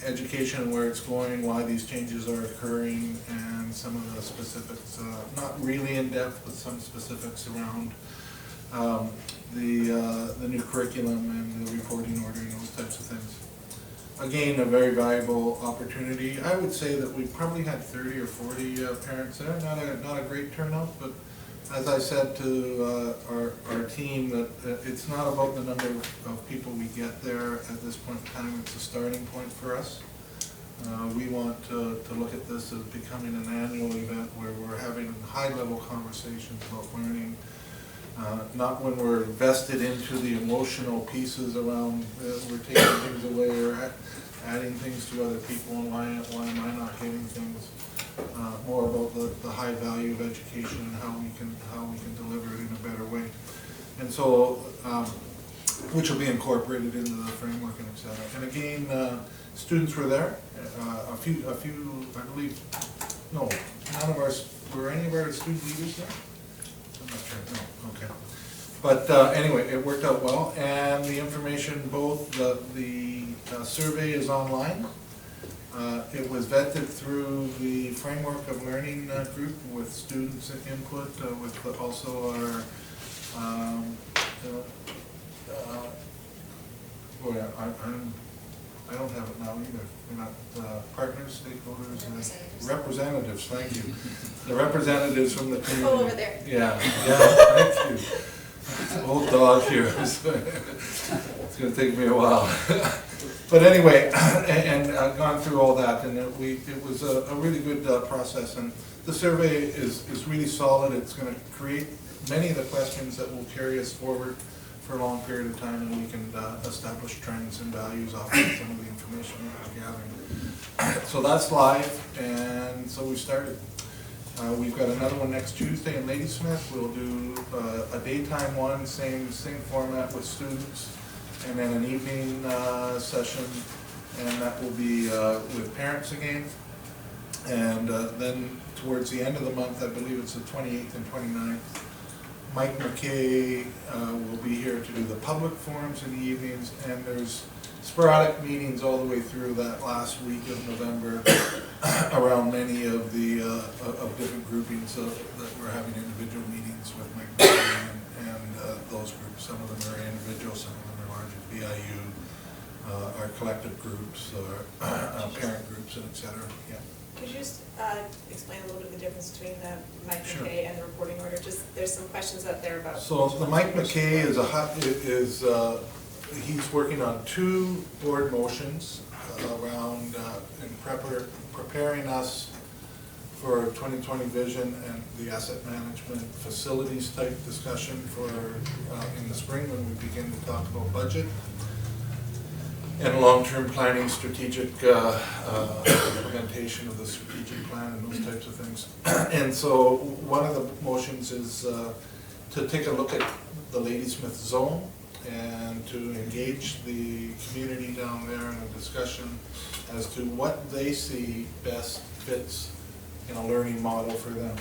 education and where it's going, why these changes are occurring, and some of the specifics, not really in depth, but some specifics around the new curriculum and the reporting order and those types of things. Again, a very valuable opportunity. I would say that we probably had 30 or 40 parents there. Not a great turnout, but as I said to our team, that it's not about the number of people we get there at this point in time. It's a starting point for us. We want to look at this as becoming an annual event where we're having high-level conversations about learning. Not when we're vested into the emotional pieces around we're taking things away or adding things to other people and why am I not getting things. More about the high value of education and how we can deliver it in a better way. And so, which will be incorporated into the framework and et cetera. And again, students were there. A few, I believe, no, none of our, were any of our student leaders there? I'm not sure, no, okay. But anyway, it worked out well, and the information, both the survey is online. It was vetted through the Framework of Learning group with students' input, with also our, I don't have it now either. We're not partners, stakeholders, representatives, thank you. The representatives from the community. Go over there. Yeah, thank you. Old dog here. It's gonna take me a while. But anyway, and I've gone through all that, and it was a really good process, and the survey is really solid. It's gonna create many of the questions that will carry us forward for a long period of time, and we can establish trends and values off of some of the information we're gathering. So that's live, and so we started. We've got another one next Tuesday in Ladysmith. We'll do a daytime one, same format with students, and then an evening session, and that will be with parents again. And then towards the end of the month, I believe it's the 28th and 29th, Mike McKay will be here to do the public forums in the evenings, and there's sporadic meetings all the way through that last week of November around many of the of different groupings that we're having individual meetings with Mike McKay and those groups. Some of them are individual, some of them are larger BIU, our collective groups, our parent groups, and et cetera. Yeah. Could you just explain a little bit of the difference between the Mike Sure. McKay and the reporting order? Just, there's some questions out there about. So the Mike McKay he's working on 2 board motions around preparing us for 2020 vision and the asset management facilities type discussion for in the spring when we begin to talk about budget and long-term planning, strategic implementation of the strategic plan and those types of things. And so one of the motions is to take a look at the Ladysmith zone and to engage the community down there in a discussion as to what they see best fits in a learning model for them.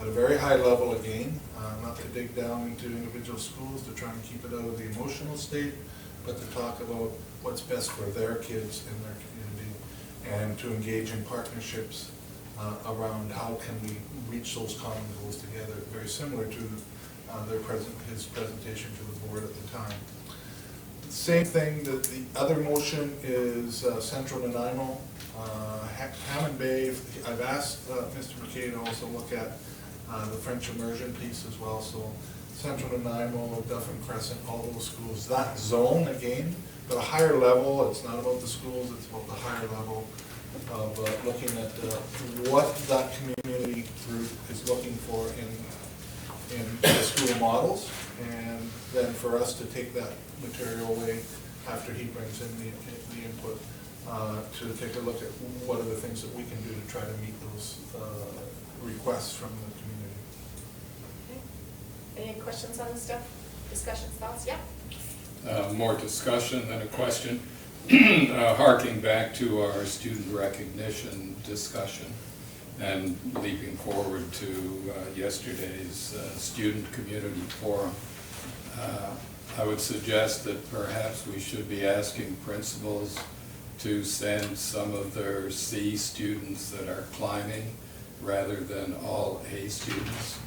At a very high level again, not to dig down into individual schools, to try and keep it out of the emotional state, but to talk about what's best for their kids in their community and to engage in partnerships around how can we reach those common goals together, very similar to his presentation to the board at the time. Same thing, that the other motion is Central Nanaimo, Hammond Bay. I've asked Mr. McKay to also look at the French immersion piece as well, so Central Nanaimo, Dufferin Crescent, all those schools, that zone again, but a higher level, it's not about the schools, it's about the higher level of looking at what that community group is looking for in the school models, and then for us to take that material away after he brings in the input, to take a look at what are the things that we can do to try to meet those requests from the community. Okay. Any questions on this stuff? Discussions, thoughts? Yeah? More discussion than a question. Harking back to our student recognition discussion and leaping forward to yesterday's student community forum, I would suggest that perhaps we should be asking principals to send some of their C students that are climbing rather than all A students.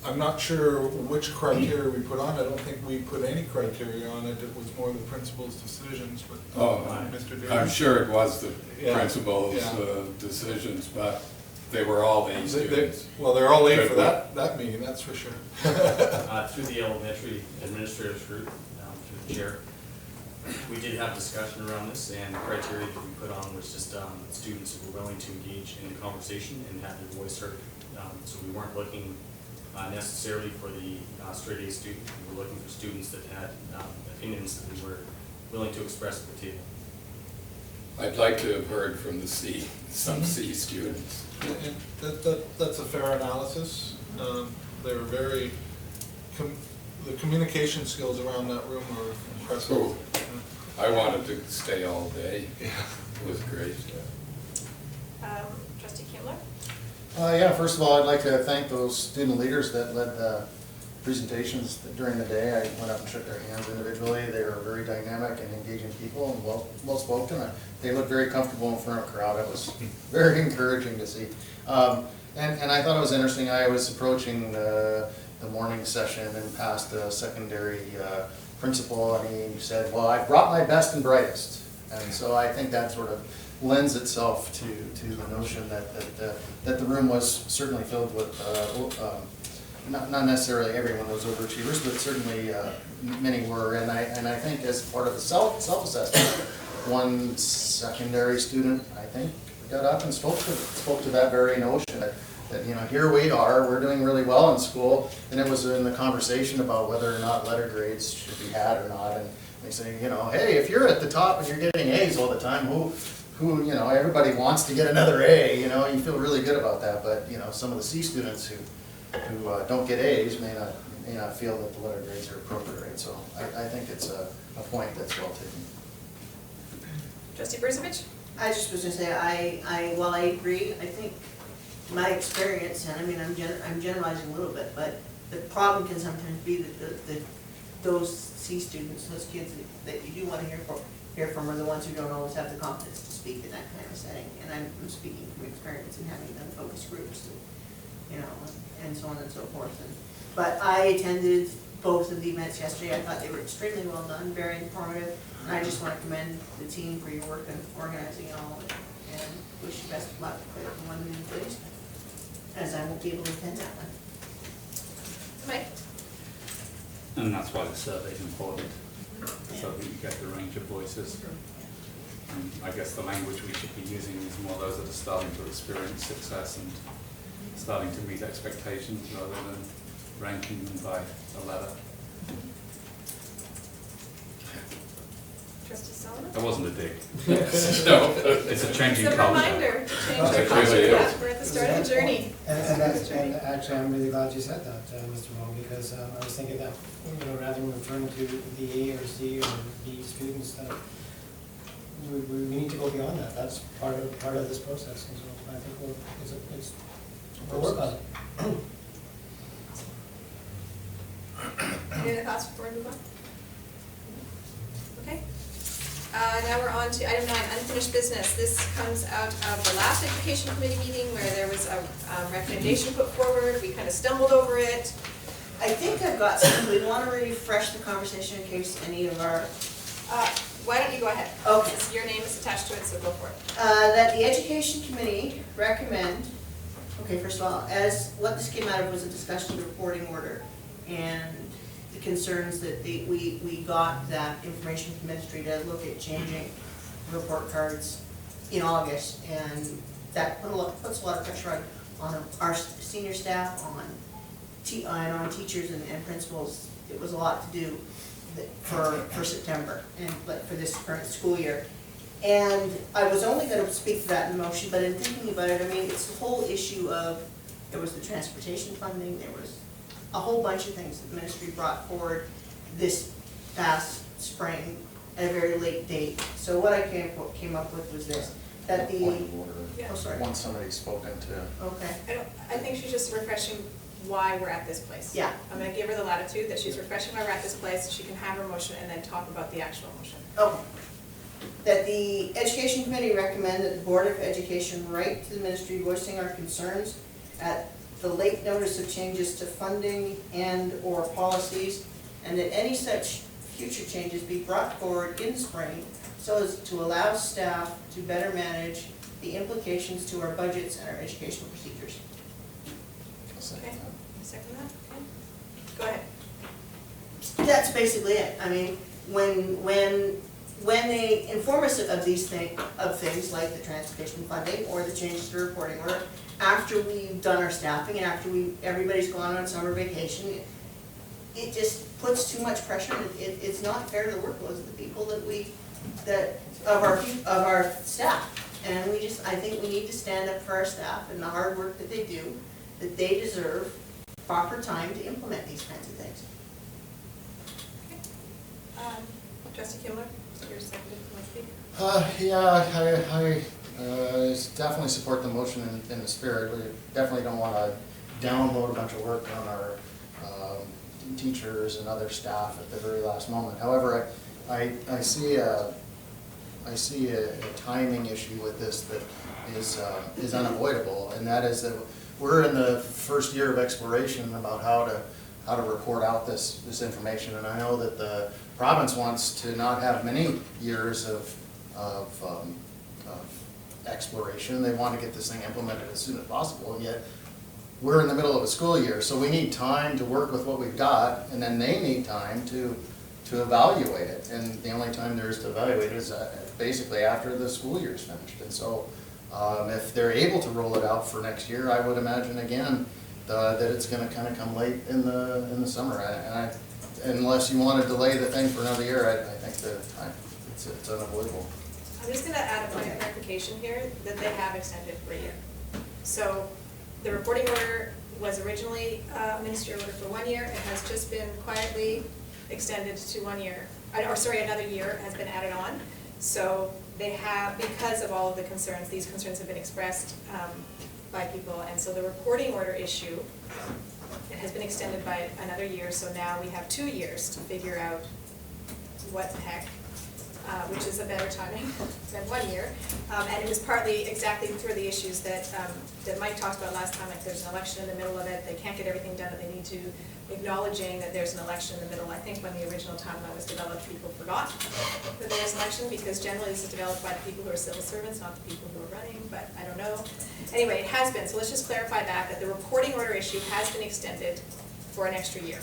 I'm not sure which criteria we put on. I don't think we put any criteria on it. It was more the principal's decisions, but Mr. Daly? I'm sure it was the Yeah, principal's yeah. Decisions, but they were all A students. Well, they're all late for that meeting, that's for sure. Through the elementary administrators group, through the chair, we did have discussion around this, and the criteria that we put on was just students who were willing to engage in the conversation and have their voice heard. So we weren't looking necessarily for the straight A student. We were looking for students that had opinions that we were willing to express at the table. I'd like to have heard from the C, some C students. And that's a fair analysis. They were very, the communication skills around that room were impressive. Oh, I wanted to stay all day. Yeah. It was great. Trustee Kimler? Yeah, first of all, I'd like to thank those student leaders that led the presentations during the day. I went up and shook their hands individually. They were very dynamic and engaging people and well spoken. They looked very comfortable in front of a crowd. It was very encouraging to see. And I thought it was interesting. I was approaching the morning session and passed the secondary principal, and he said, "Well, I brought my best and brightest." And so I think that sort of lends itself to the notion that the room was certainly filled with, not necessarily everyone was overachievers, but certainly many were. And I think as part of the self-assessment, one secondary student, I think, got up and spoke to that very notion that here we are, we're doing really well in school. And it was in the conversation about whether or not letter grades should be had or not. And they say, hey, if you're at the top and you're getting A's all the time, who everybody wants to get another A, you feel really good about that. But, some of the C students who don't get A's may not feel that the letter grades are appropriate, right? So I think it's a point that's well taken. Trustee Brzovic? I just was gonna say, while I agree, I think my experience, and I mean, I'm generalizing a little bit, but the problem can sometimes be that those C students, those kids that you do want to hear from are the ones who don't always have the confidence to speak in that kind of setting. And I'm speaking from experience in having done focus groups, and so on and so forth. But I attended both of the events yesterday. I thought they were extremely well done, very informative. And I just want to commend the team for your work in organizing it all, and wish you best of luck for the one in place, as I won't be able to attend that one. Mike? And that's why the survey is important, so that you get the range of voices. And I guess the language we should be using is more those that are starting to experience success and starting to meet expectations rather than ranking them by a letter. Trustee Solomon? That wasn't a dig. No. It's a changing It's a culture. reminder to change our It culture. really Yeah, is. we're at the start of the journey. And actually, I'm really glad you said that, Mr. Moe, because I was thinking that, rather than referring to the A or C or B students, that we need to go beyond that. That's part of this process, and so I think we'll work on it. Any other thoughts before we move on? Okay. Now we're on to item 9, unfinished business. This comes out of the last education committee meeting where there was a recommendation put forward. We kind of stumbled over it. I think I've got some, we want to refresh the conversation in case any of our, Why don't you go ahead? Okay. Your name is attached to it, so go for it. that the education committee recommend Okay, first of all, what this came out of was a discussion of the reporting order and the concerns that we got that information from ministry to look at changing report cards in August, and that puts a lot of pressure on our senior staff, on teachers and principals. It was a lot to do for September and for this current school year. And I was only gonna speak to that in the motion, but in thinking about it, I mean, it's the whole issue of, there was the transportation funding, there was a whole bunch of things that the ministry brought forward this past spring at a very late date. So what I came up with was this, that the, Point of order. oh, sorry. Once somebody's spoken to. Okay, I think she's just refreshing why we're at this place. Yeah. I'm gonna give her the latitude that she's refreshing why we're at this place, she can have her motion and then talk about the actual motion. okay. That the Education Committee recommend that the Board of Education write to the ministry voicing our concerns at the late notice of changes to funding and/or policies, and that any such future changes be brought forward in spring so as to allow staff to better manage the implications to our budgets and our educational procedures. Okay, second that, okay. Go ahead. That's basically it. I mean, when they inform us of these things like the transportation funding or the changes to reporting order, after we've done our staffing and after everybody's gone on summer vacation, it just puts too much pressure. It's not fair to the workloads of the people of our staff. And I think we need to stand up for our staff and the hard work that they do, that they deserve proper time to implement these kinds of things. Trustee Kimler, your second, speak. Yeah, I definitely support the motion in the spirit. We definitely don't want to download a bunch of work on our teachers and other staff at the very last moment. However, I see a timing issue with this that is unavoidable, and that is that we're in the first year of exploration about how to report out this information, and I know that the province wants to not have many years of exploration. They want to get this thing implemented as soon as possible, and yet we're in the middle of a school year, so we need time to work with what we've got, and then they need time to evaluate it, and the only time there is to evaluate it is basically after the school year is finished. And so if they're able to roll it out for next year, I would imagine again that it's going to kind of come late in the summer. Unless you want to delay the thing for another year, I think it's unavoidable. I'm just gonna add a point of clarification here, that they have extended for a year. So the reporting order was originally a ministerial order for 1 year, it has just been quietly extended to 1 year, another year has been added on. So they have, because of all of the concerns, these concerns have been expressed by people, and so the reporting order issue, it has been extended by another year, so now we have 2 years to figure out what the heck, which is a better timing than 1 year. And it was partly exactly through the issues that Mike talked about last time, like there's an election in the middle of it, they can't get everything done that they need to, acknowledging that there's an election in the middle. I think when the original timeline was developed, people forgot that there was an election, because generally this is developed by the people who are civil servants, not the people who are running, but I don't know. Anyway, it has been, so let's just clarify that the reporting order issue has been extended for an extra year.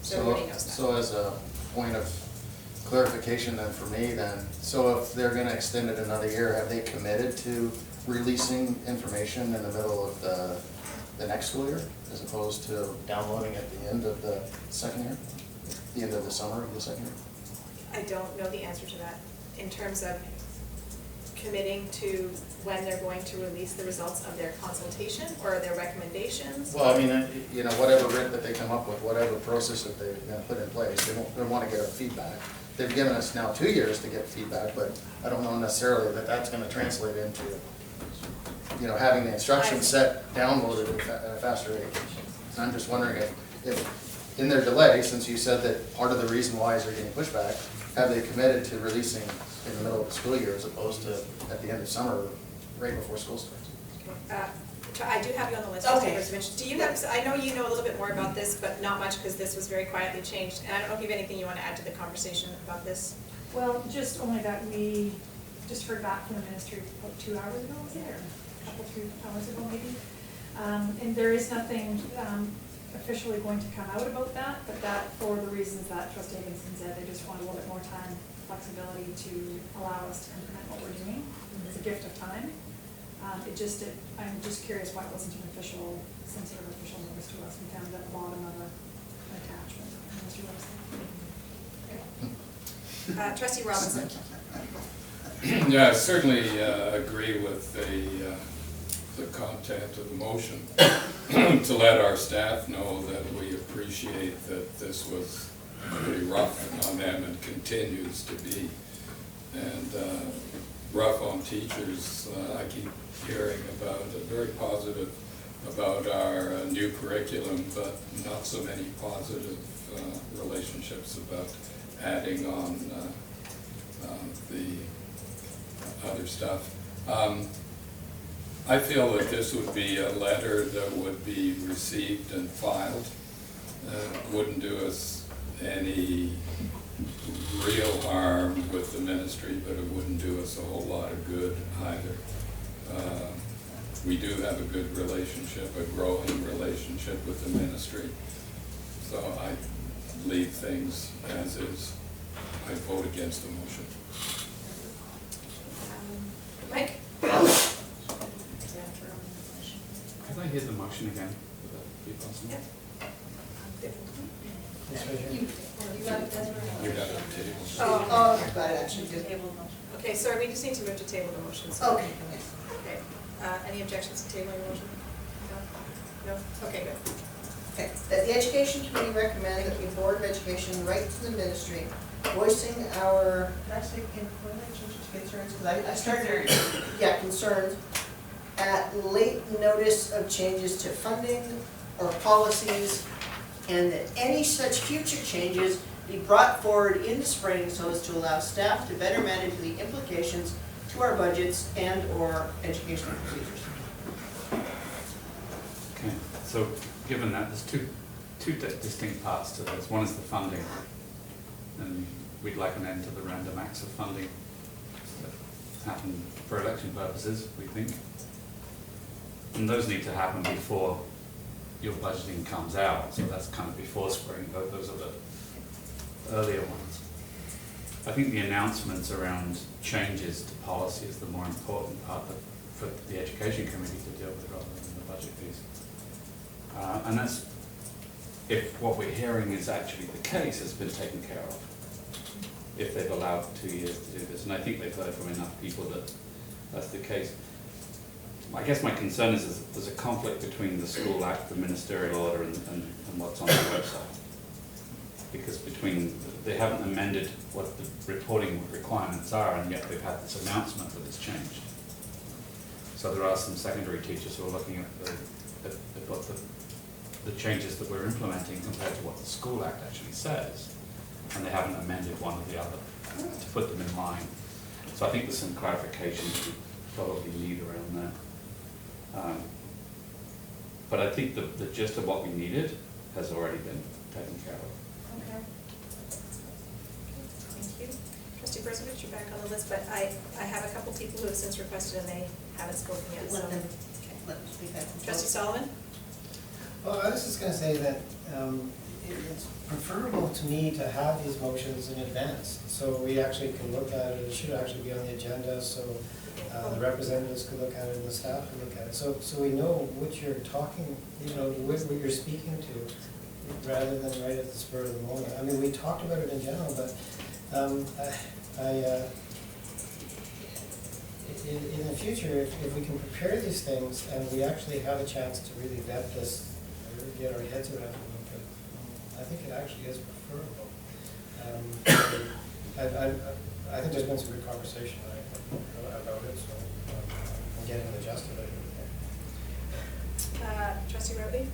So everybody knows that. So as a point of clarification then for me then, so if they're going to extend it another year, have they committed to releasing information in the middle of the next school year, as opposed to downloading at the end of the second year, the end of the summer of the second year? I don't know the answer to that in terms of committing to when they're going to release the results of their consultation or their recommendations. Well, I mean, whatever writ that they come up with, whatever process that they're going to put in place, they want to get our feedback. They've given us now 2 years to get feedback, but I don't know necessarily that that's going to translate into, having the instructions set, downloaded at a faster rate. And I'm just wondering if in their delay, since you said that part of the reason why is they're getting pushback, have they committed to releasing in the middle of the school year as opposed to at the end of summer, right before school starts? I do have you on the list. Okay. Do you have, I know you know a little bit more about this, but not much, because this was very quietly changed. And I don't know if you have anything you want to add to the conversation about this. Well, just only that we just heard back from the ministry about 2 hours ago, was it, or a couple, 3 hours ago maybe, And there is nothing officially going to come out about that, but that, for the reasons that Trustee Higginson said, they just want a little bit more time, flexibility to allow us to implement what we're doing. It's a gift of time. I'm just curious why it wasn't an official, some sort of official notice to us. We found it at the bottom of an attachment on Mr. website. Trustee Robinson. Yeah, I certainly agree with the content of the motion, to let our staff know that we appreciate that this was pretty rough on them and continues to be. And rough on teachers, I keep hearing about, very positive about our new curriculum, but not so many positive relationships about adding on the other stuff. I feel that this would be a letter that would be received and filed. Wouldn't do us any real harm with the ministry, but it wouldn't do us a whole lot of good either. We do have a good relationship, a growing relationship with the ministry. So I leave things as is. I vote against the motion. Mike? Could I hear the motion again? Would that be possible? Yeah. This right here. You got it, Desiree? You got it, table. Oh, got it, actually, good. Okay, sorry, we just need to move to table the motion. Okay. Okay, any objections to tabling the motion? No? No? Okay, good. Okay, that the Education Committee recommend that the Board of Education write to the ministry voicing our, did I say, what did I change it to concerns? Because I started, yeah, concerns at late notice of changes to funding or policies, and that any such future changes be brought forward in the spring so as to allow staff to better manage the implications to our budgets and/or educational procedures. Okay, so given that, there's two distinct parts to this. One is the funding, and we'd like an end to the random acts of funding that happen for election purposes, we think. And those need to happen before your budgeting comes out, so that's kind of before spring. Those are the earlier ones. I think the announcements around changes to policy is the more important part for the Education Committee to deal with rather than the budget piece. And that's if what we're hearing is actually the case, has been taken care of. If they've allowed 2 years to do this, and I think they've heard from enough people that that's the case. I guess my concern is that there's a conflict between the School Act, the ministerial order, and what's on the website. Because they haven't amended what the reporting requirements are, and yet they've had this announcement that it's changed. So there are some secondary teachers who are looking at what the changes that we're implementing compared to what the School Act actually says, and they haven't amended one or the other to put them in line. So I think there's some clarification we probably need around that. But I think the gist of what we needed has already been taken care of. Okay. Thank you. Trustee Brzovic, you're back on the list, but I have a couple people who have since requested and they haven't spoken yet, so. Let them Okay. speak back. Trustee Sullivan? Well, I was just gonna say that it's preferable to me to have these motions in advance, so we actually can look at it. It should actually be on the agenda, so the representatives could look at it and the staff could look at it. So we know what you're talking, what you're speaking to, rather than right at the spur of the moment. I mean, we talked about it in general, but in the future, if we can prepare these things and we actually have a chance to really vet this, or get our heads around it a little bit, I think it actually is preferable. I think there's been some good conversation about it, so I'm getting the gist of it. Trustee Roby?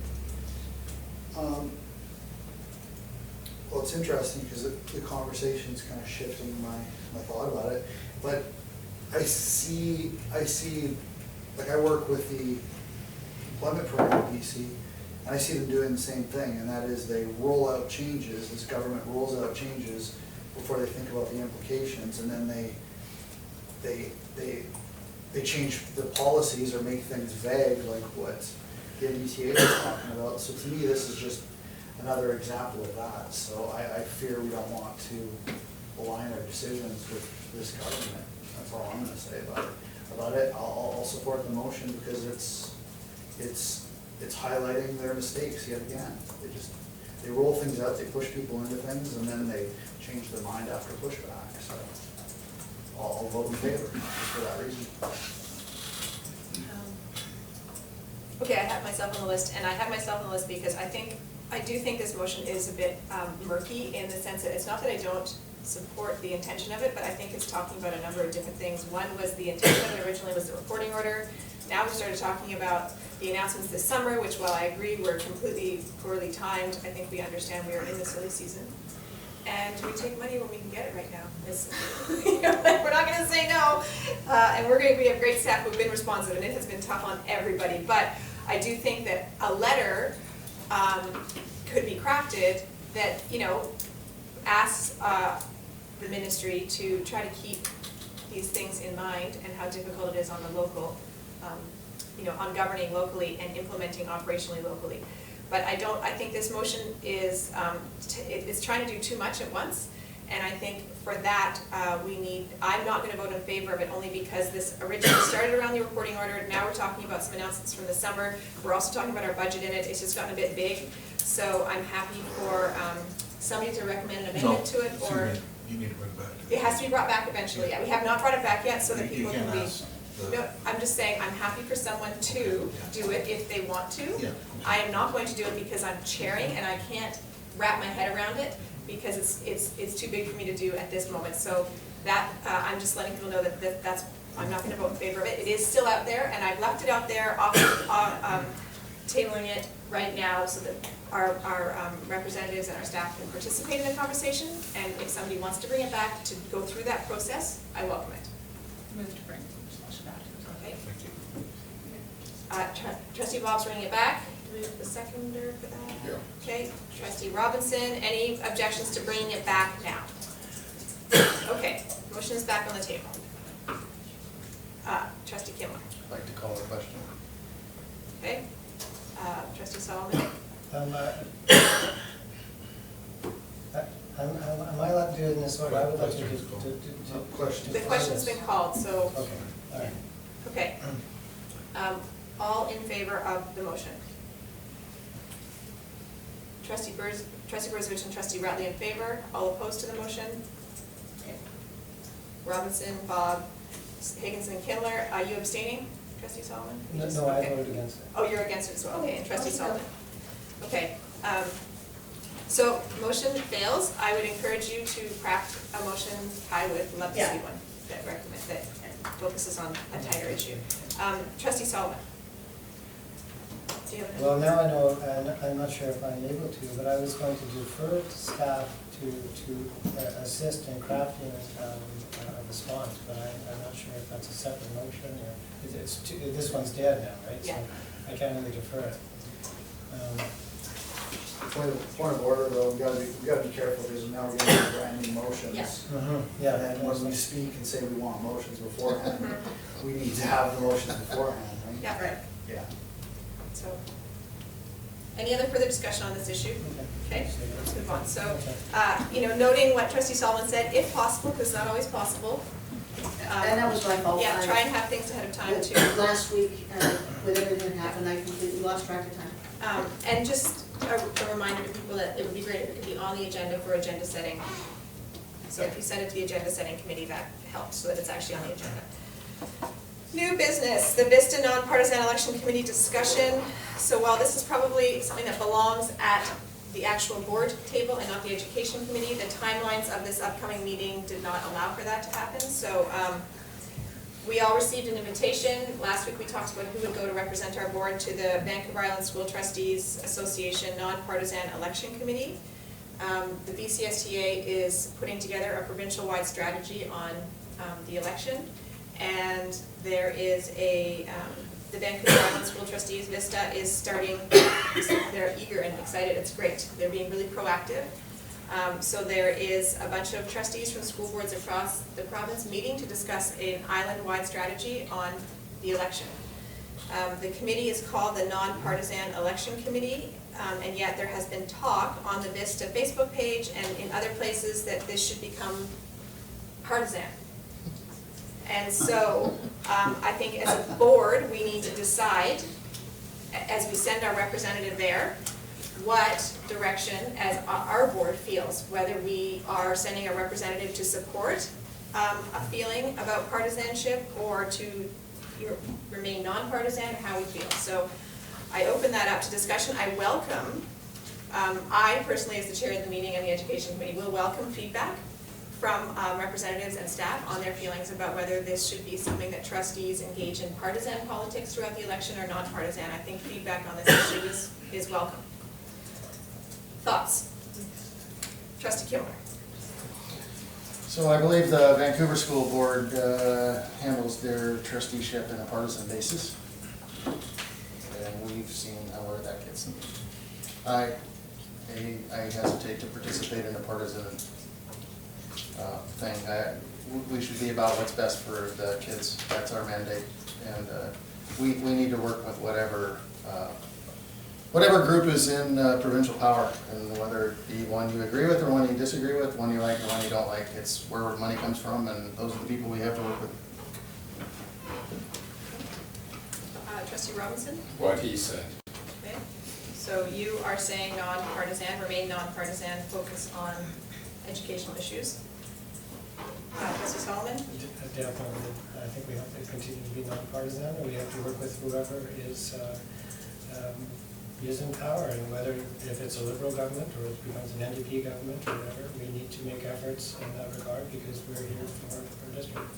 Well, it's interesting because the conversation's kind of shifting my thought about it, but I see, like I work with the employment program in BC, and I see them doing the same thing, and that is they roll out changes, this government rolls out changes before they think about the implications, and then they change the policies or make things vague, like what the MBTA was talking about. So to me, this is just another example of that. So I fear we don't want to align our decisions with this government. That's all I'm gonna say about it. I'll support the motion because it's highlighting their mistakes yet again. They roll things out, they push people into things, and then they change their mind after pushback. So I'll vote in favor just for that reason. Okay, I have myself on the list, and I have myself on the list because I do think this motion is a bit murky in the sense that it's not that I don't support the intention of it, but I think it's talking about a number of different things. One was the intention of it originally was the reporting order. Now we started talking about the announcements this summer, which while I agree were completely poorly timed, I think we understand we are in the silly season. And we take money when we can get it right now. We're not gonna say no. And we have great staff who've been responsive, and it has been tough on everybody. But I do think that a letter could be crafted that, asks the ministry to try to keep these things in mind and how difficult it is on the local, on governing locally and implementing operationally locally. But I think this motion is, it's trying to do too much at once. And I think for that, I'm not gonna vote in favor of it only because this originally started around the reporting order. Now we're talking about some announcements from the summer. We're also talking about our budget in it. It's just gotten a bit big. So I'm happy for somebody to recommend an amendment to it, or You need to bring it back. it has to be brought back eventually. We have not brought it back yet so that You people can can't be. ask No, I'm just saying, I'm happy for someone to do it if they want to. Yeah. I am not going to do it because I'm chairing and I can't wrap my head around it because it's too big for me to do at this moment. So that, I'm just letting people know that that's, I'm not gonna vote in favor of it. It is still out there and I've left it out there, tabling it right now so that our representatives and our staff can participate in the conversation. And if somebody wants to bring it back to go through that process, I welcome it. Move to bring this motion back. Okay. Thank you. Trustee Bob's bringing it back. Do we have the seconder for that? Yeah. Okay. Trustee Robinson, any objections to bringing it back now? Okay, motion is back on the table. Trustee Kimler, I'd like to call a question. okay? Trustee Solomon, Am I allowed to do it in this order? I would like to Question. the question's been called, so, Okay, all right. okay. All in favor of the motion? Trustee Burzovich and Trustee Ratley in favor, all opposed to the motion? Okay. Robinson, Bob, Higginson, and Kindler, are you abstaining, Trustee Solomon? You just- No, I okay. voted against it. Oh, you're against it as well, okay, and Trustee Solomon? Okay, so motion fails. I would encourage you to craft a motion. I would love to see Yeah. one that focuses on a tighter issue. Trustee Solomon? Do you have an? Well, now I know, and I'm not sure if I'm able to, but I was going to defer to staff to assist in crafting a response, but I'm not sure if that's a separate motion or, this one's dead now, right? Yeah. So I can't really defer it. Point of order though, we gotta be careful because now we're getting into brand new motions. Yeah. Yeah. And then when we speak and say we want motions beforehand, we need to have the motions beforehand, right? Yeah, right. Yeah. So, any other further discussion on this issue? Okay, let's move on. So, noting what Trustee Solomon said, if possible, because it's not always possible. And that was my fault. Yeah, try and have things ahead of time too. Last week, with everything that happened, I completely lost track of time. And just a reminder to people that it would be great if it could be on the agenda for agenda setting. So if you send it to the agenda setting committee, that helps, so that it's actually on the agenda. New business, the Vista Nonpartisan Election Committee discussion. So while this is probably something that belongs at the actual board table and not the education committee, the timelines of this upcoming meeting did not allow for that to happen. So we all received an invitation. Last week we talked about who would go to represent our board to the Vancouver Island School Trustees Association Nonpartisan Election Committee. The VCSTA is putting together a provincial-wide strategy on the election. And there is the Vancouver Island School Trustees, Vista, is starting, they're eager and excited, it's great. They're being really proactive. So there is a bunch of trustees from school boards across the province meeting to discuss an island-wide strategy on the election. The committee is called the Nonpartisan Election Committee, and yet there has been talk on the Vista Facebook page and in other places that this should become partisan. And so I think as a board, we need to decide, as we send our representative there, what direction as our board feels, whether we are sending a representative to support a feeling about partisanship or to remain nonpartisan, or how we feel. So I open that up to discussion. I welcome, I personally as the chair of the meeting and the education committee will welcome feedback from representatives and staff on their feelings about whether this should be something that trustees engage in partisan politics throughout the election or nonpartisan. I think feedback on this issue is welcome. Thoughts? Trustee Kilmer. So I believe the Vancouver School Board handles their trusteeship in a partisan basis. And we've seen however that gets them. I hesitate to participate in a partisan thing. We should be about what's best for the kids. That's our mandate. And we need to work with whatever group is in provincial power, and whether it be one you agree with or one you disagree with, one you like or one you don't like. It's where money comes from, and those are the people we have to work with. Trustee Robinson? What he said. Okay. So you are saying nonpartisan, remain nonpartisan, focus on educational issues. Trustee Solomon? Definitely. I think we have to continue to be nonpartisan, and we have to work with whoever is in power, and whether if it's a Liberal government or it becomes an NDP government or whatever, we need to make efforts in that regard because we're here for our district.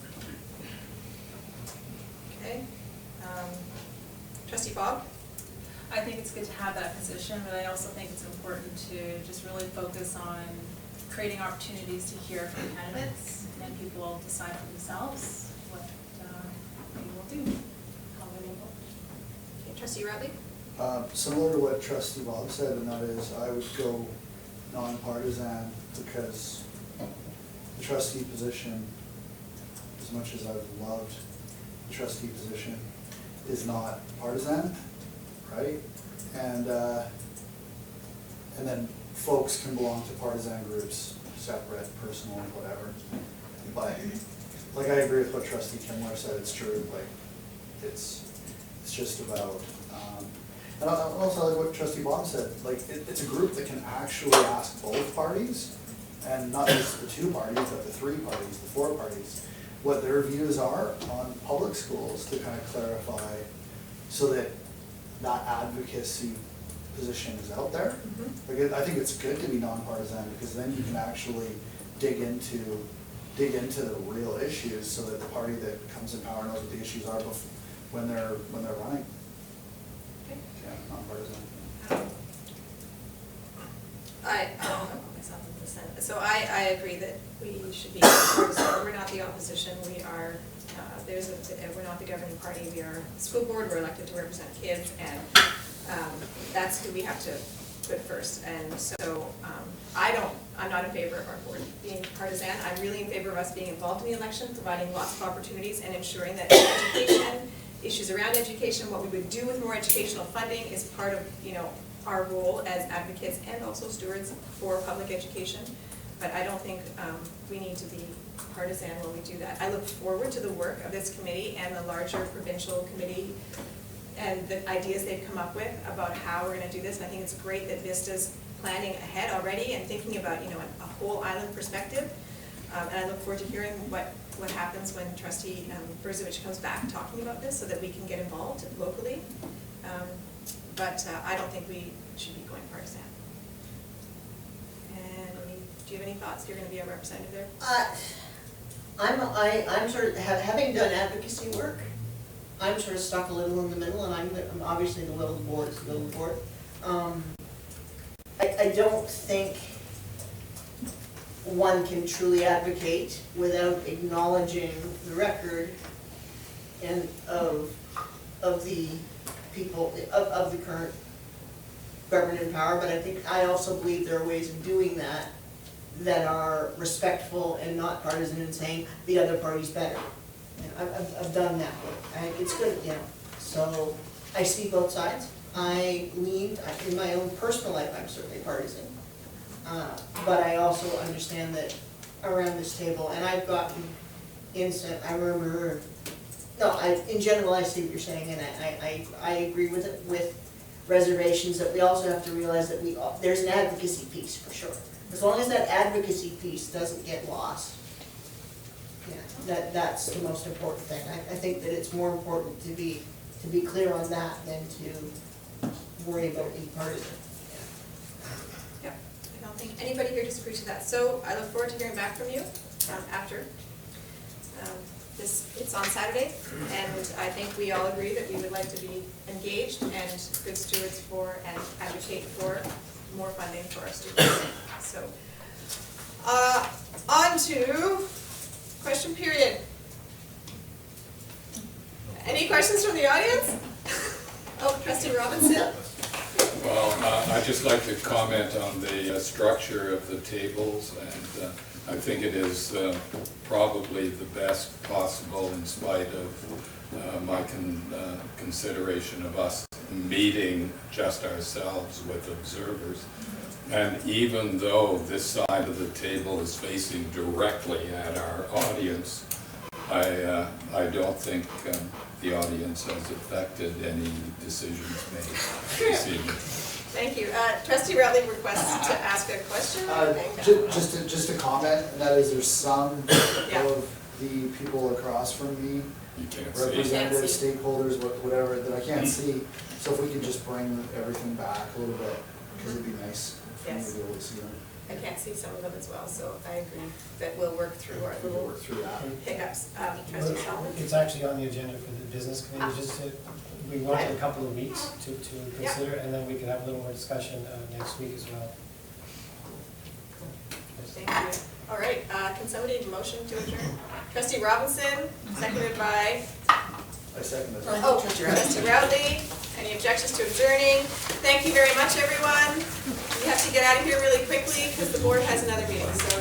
Okay. Trustee Bob? I think it's good to have that position, but I also think it's important to just really focus on creating opportunities to hear from candidates, and people will decide for themselves what they will do, how they will vote. Okay. Trustee Riley? Similar to what Trustee Bob said, and that is I would go nonpartisan because the trustee position, as much as I've loved the trustee position, is not partisan, right? And then folks can belong to partisan groups, separate, personal, whatever. But like I agree with what Trustee Kimler said, it's true. Like it's just about. And I also like what Trustee Bob said. Like it's a group that can actually ask both parties, and not just the two parties, but the three parties, the four parties, what their views are on public schools to kind of clarify, so that that advocacy position is out there. Like I think it's good to be nonpartisan because then you can actually dig into the real issues, so that the party that comes in power knows what the issues are when they're running. Okay. Yeah, nonpartisan. So I agree that we should be nonpartisan. We're not the opposition. We are. We're not the governing party. We are a school board. We're elected to represent kids, and that's who we have to put first. And so I'm not in favor of our board being partisan. I'm really in favor of us being involved in the election, providing lots of opportunities, and ensuring that education, issues around education, what we would do with more educational funding is part of our role as advocates and also stewards for public education. But I don't think we need to be partisan when we do that. I look forward to the work of this committee and the larger provincial committee and the ideas they've come up with about how we're going to do this. And I think it's great that Vista's planning ahead already and thinking about a whole island perspective. And I look forward to hearing what happens when Trustee Brzovic comes back talking about this, so that we can get involved locally. But I don't think we should be going partisan. And do you have any thoughts? You're going to be a representative there. I'm sort of, having done advocacy work, I'm sort of stuck a little in the middle, and I'm obviously the will of the board is the will of the board. I don't think one can truly advocate without acknowledging the record and of the people, of the current government in power, but I also believe there are ways of doing that that are respectful and not partisan and saying the other party's better. I've done that. It's good, So I see both sides. In my own personal life, I'm certainly partisan. But I also understand that around this table, and I've gotten instant, I remember, in general, I see what you're saying, and I agree with it, with reservations, that we also have to realize that there's an advocacy piece, for sure. As long as that advocacy piece doesn't get lost, yeah, that's the most important thing. I think that it's more important to be clear on that than to worry about being partisan. Yep, I don't think anybody here disagrees with that. So I look forward to hearing back from you after. It's on Saturday, and I think we all agree that we would like to be engaged and good stewards for and advocate for more funding for our students. So, on to question period. Any questions from the audience? Oh, Trustee Robinson? Well, I'd just like to comment on the structure of the tables, and I think it is probably the best possible in spite of my consideration of us meeting just ourselves with observers. And even though this side of the table is facing directly at our audience, I don't think the audience has affected any decisions made this evening. Thank you. Trustee Routley requests to ask a question. Just a comment, and that is there's some Yeah. of the people across from me, You can't see. representatives, stakeholders, whatever, that I can't see. So if we could just bring everything back a little bit, because it'd be nice for me Yes. to be able to see them. I can't see some of them as well, so I agree that we'll work through our We'll little work through that. hiccups. Trustee Solomon? It's actually on the agenda for the business committee, just to, we wanted a couple of weeks to consider, and then we could have a little more discussion next week as well. Thank you. All right, can somebody motion to adjourn? Trustee Robinson, seconded by, I second it. Trustee Routley. Any objections to adjourning? Thank you very much, everyone. We have to get out of here really quickly because the board has another meeting, so.